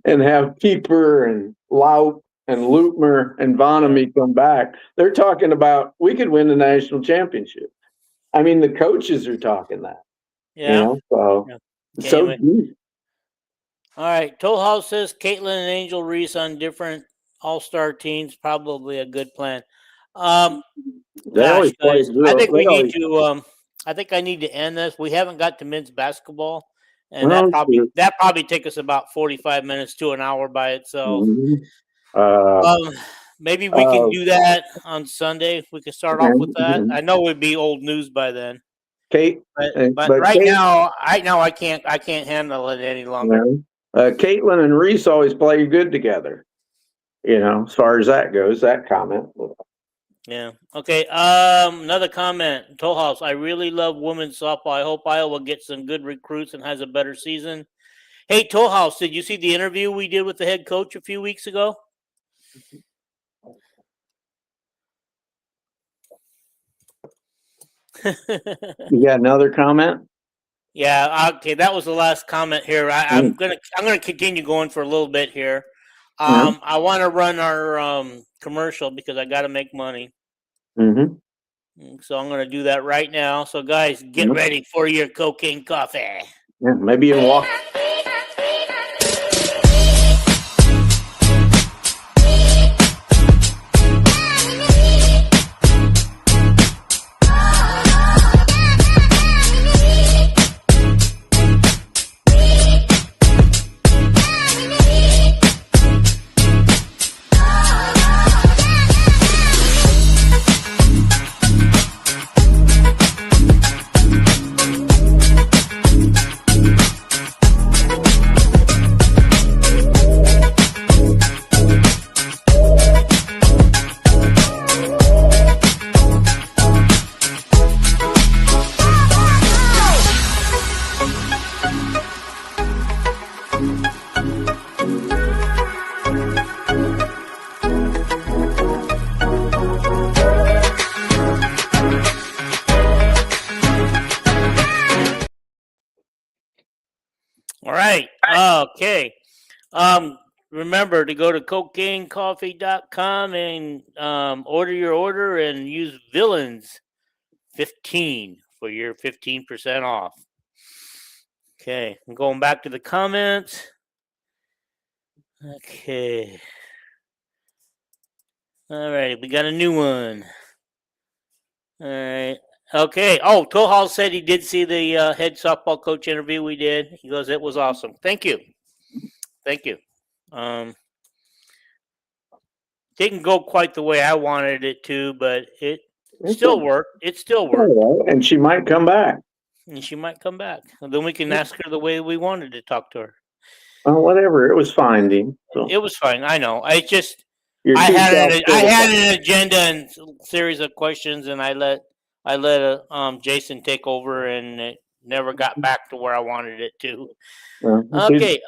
S2: and have Keeper and Laut and Lutmer and Vonnegut come back, they're talking about we could win the national championship. I mean, the coaches are talking that.
S1: Yeah.
S2: You know, so
S1: Yeah.
S2: so
S1: Anyway.
S2: deep.
S1: All right. Toll House says Caitlin and Angel Reese on different all-star teams, probably a good plan.
S2: They always play
S1: Guys,
S2: good.
S1: I think we
S2: They
S1: need
S2: always-
S1: to. I think I need to end this. We haven't got to men's basketball, and
S2: Well,
S1: that probably take us about 45 minutes to an hour by itself. Maybe we can do that on Sunday. We can start off with that. I know it'd be old news by then.
S2: Kate,
S1: But right now I can't handle it any longer.
S2: Caitlin and Reese always play good together. You know, as far as that goes, that comment.
S1: Yeah. Okay. Another comment. Toll House. I really love women's softball. I hope Iowa gets some good recruits and has a better season. Hey, Toll House, did you see the interview we did with the head coach a few weeks ago?
S2: You got another comment?
S1: Yeah. Okay. That was the last comment here. I'm gonna continue going for a little bit here. I want to run our commercial because I got to make money.
S2: Mm-hmm.
S1: So I'm going to do that right now. So guys, get ready for your cocaine coffee.
S2: Yeah, maybe you walk.
S1: All right. Okay. Remember to go to cocainecoffee.com and order your order and use Villains 15 for your 15% off. Okay. I'm going back to the comments. Okay. All right. We got a new one. All right. Okay. Oh, Toll Hall said he did see the head softball coach interview we did. He goes, it was awesome. Thank you. Thank you. Didn't go quite the way I wanted it to, but it still worked. It still worked.
S2: And she might come back.
S1: And she might come back. And then we can ask her the way we wanted to talk to her.
S2: Well, whatever. It was fine, Dean. So.
S1: It was fine. I know. I just I had an agenda and series of questions, and I let Jason take over, and never got back to where I wanted it to.
S2: Well,
S1: Okay,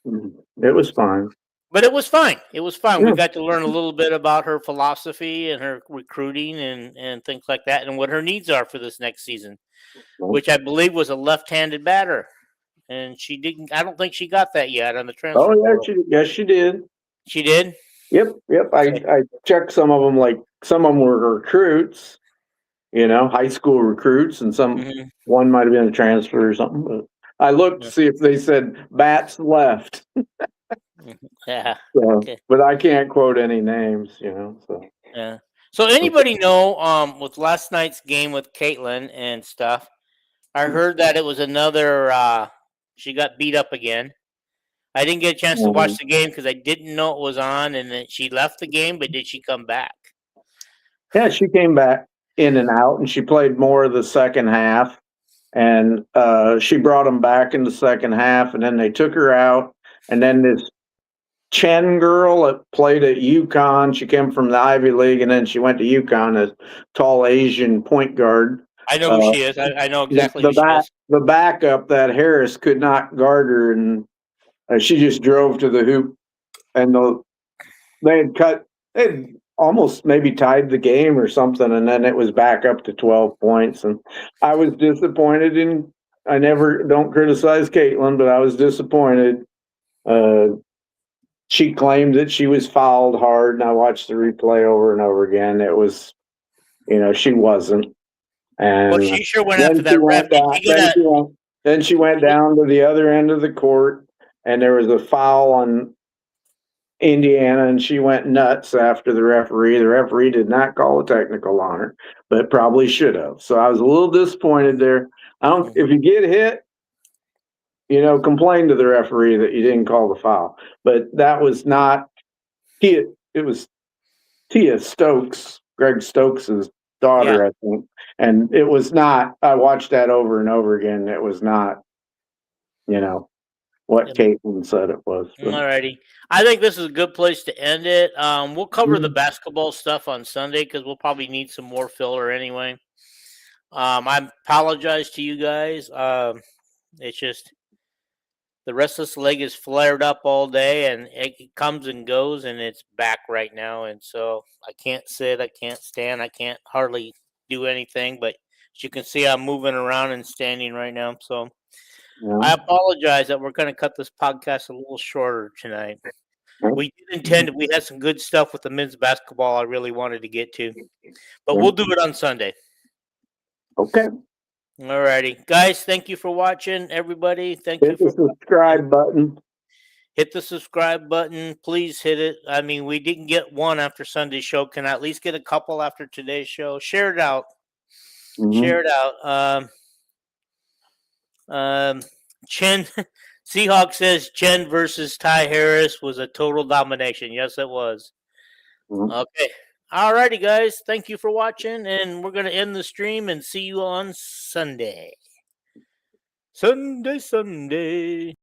S2: it was fine.
S1: but it was fine. It was fine.
S2: Yeah.
S1: We got to learn a little bit about her philosophy and her recruiting and things like that, and what her needs are for this next season, which I believe was a left-handed batter. And she didn't. I don't think she got that yet on the transfer
S2: Oh yeah,
S1: portal.
S2: yes she did.
S1: She did.
S2: Yep. I checked some of them. Like some of them were recruits, high school recruits, and
S1: Mhm.
S2: one might have been a transfer or something. But I looked to
S1: Yeah.
S2: see if they said bats left.
S1: Yeah.
S2: So,
S1: Okay.
S2: but I can't quote any names, So
S1: Yeah. So anybody know with last night's game with Caitlin and stuff? I heard that it was another. She got beat up again. I didn't get a chance to watch the game because I didn't know it was on, and then she left the game. But did she come back?
S2: yeah, she came back in and out, and she played more of the second half. And she brought them back in the second half, and then they took her out. And then this Chen girl that played at UConn, she came from the Ivy League, and then she went to UConn as tall Asian point guard.
S1: I know who she is. I know
S2: The,
S1: exactly
S2: the
S1: who she
S2: back,
S1: is.
S2: the backup, that Harris, could not guard her, and she just drove to the hoop. And they had almost maybe tied the game or something, and then it was back up to 12 points. And I was disappointed I don't criticize Caitlin, but I was disappointed. She claimed that she was fouled hard, and I watched the replay over and over again. It was, she wasn't.
S1: Well,
S2: And
S1: she sure went after
S2: then she
S1: that ref.
S2: went
S1: Did
S2: down.
S1: she get a?
S2: Then she went down to the other end of the court, and there was a foul on Indiana, and she went nuts after the referee. The referee did not call a technical on her, but probably should have. So I was a little disappointed there. If you get hit, complain to the referee that you didn't call the foul. But that was not Tia. It was Tia Stokes, Greg Stokes' daughter,
S1: Yeah.
S2: I think. And it was not. I watched that over and over again. It was not, what Caitlin said it was. So.
S1: Alrighty. I think this is a good place to end it. We'll cover the
S2: Mhm.
S1: basketball stuff on Sunday because we'll probably need some more filler anyway. I apologize to you guys. It's just the restless leg is flared up all day and it comes and goes and it's back right now. And so I can't sit, I can't stand, I can't hardly do anything. But as you can see, I'm moving around and standing right now. So
S2: Yeah.
S1: I apologize that we're going to cut this podcast a little shorter tonight. We did intend, we had some good stuff with the men's basketball I really wanted to get to, but we'll do it on Sunday.
S2: Okay.
S1: All righty. Guys, thank you for watching. Everybody, thank you
S2: Hit the
S1: for
S2: subscribe button.
S1: hit the subscribe button. Please hit it. I mean, we didn't get one after Sunday's show. Can I at least get a couple after today's show? Share it out. Share it out. Chen Seahawk says Chen versus Ty Harris was a total domination. Yes, it was. Okay. All righty, guys. Thank you for watching, and we're going to end the stream and see you on Sunday. Sunday.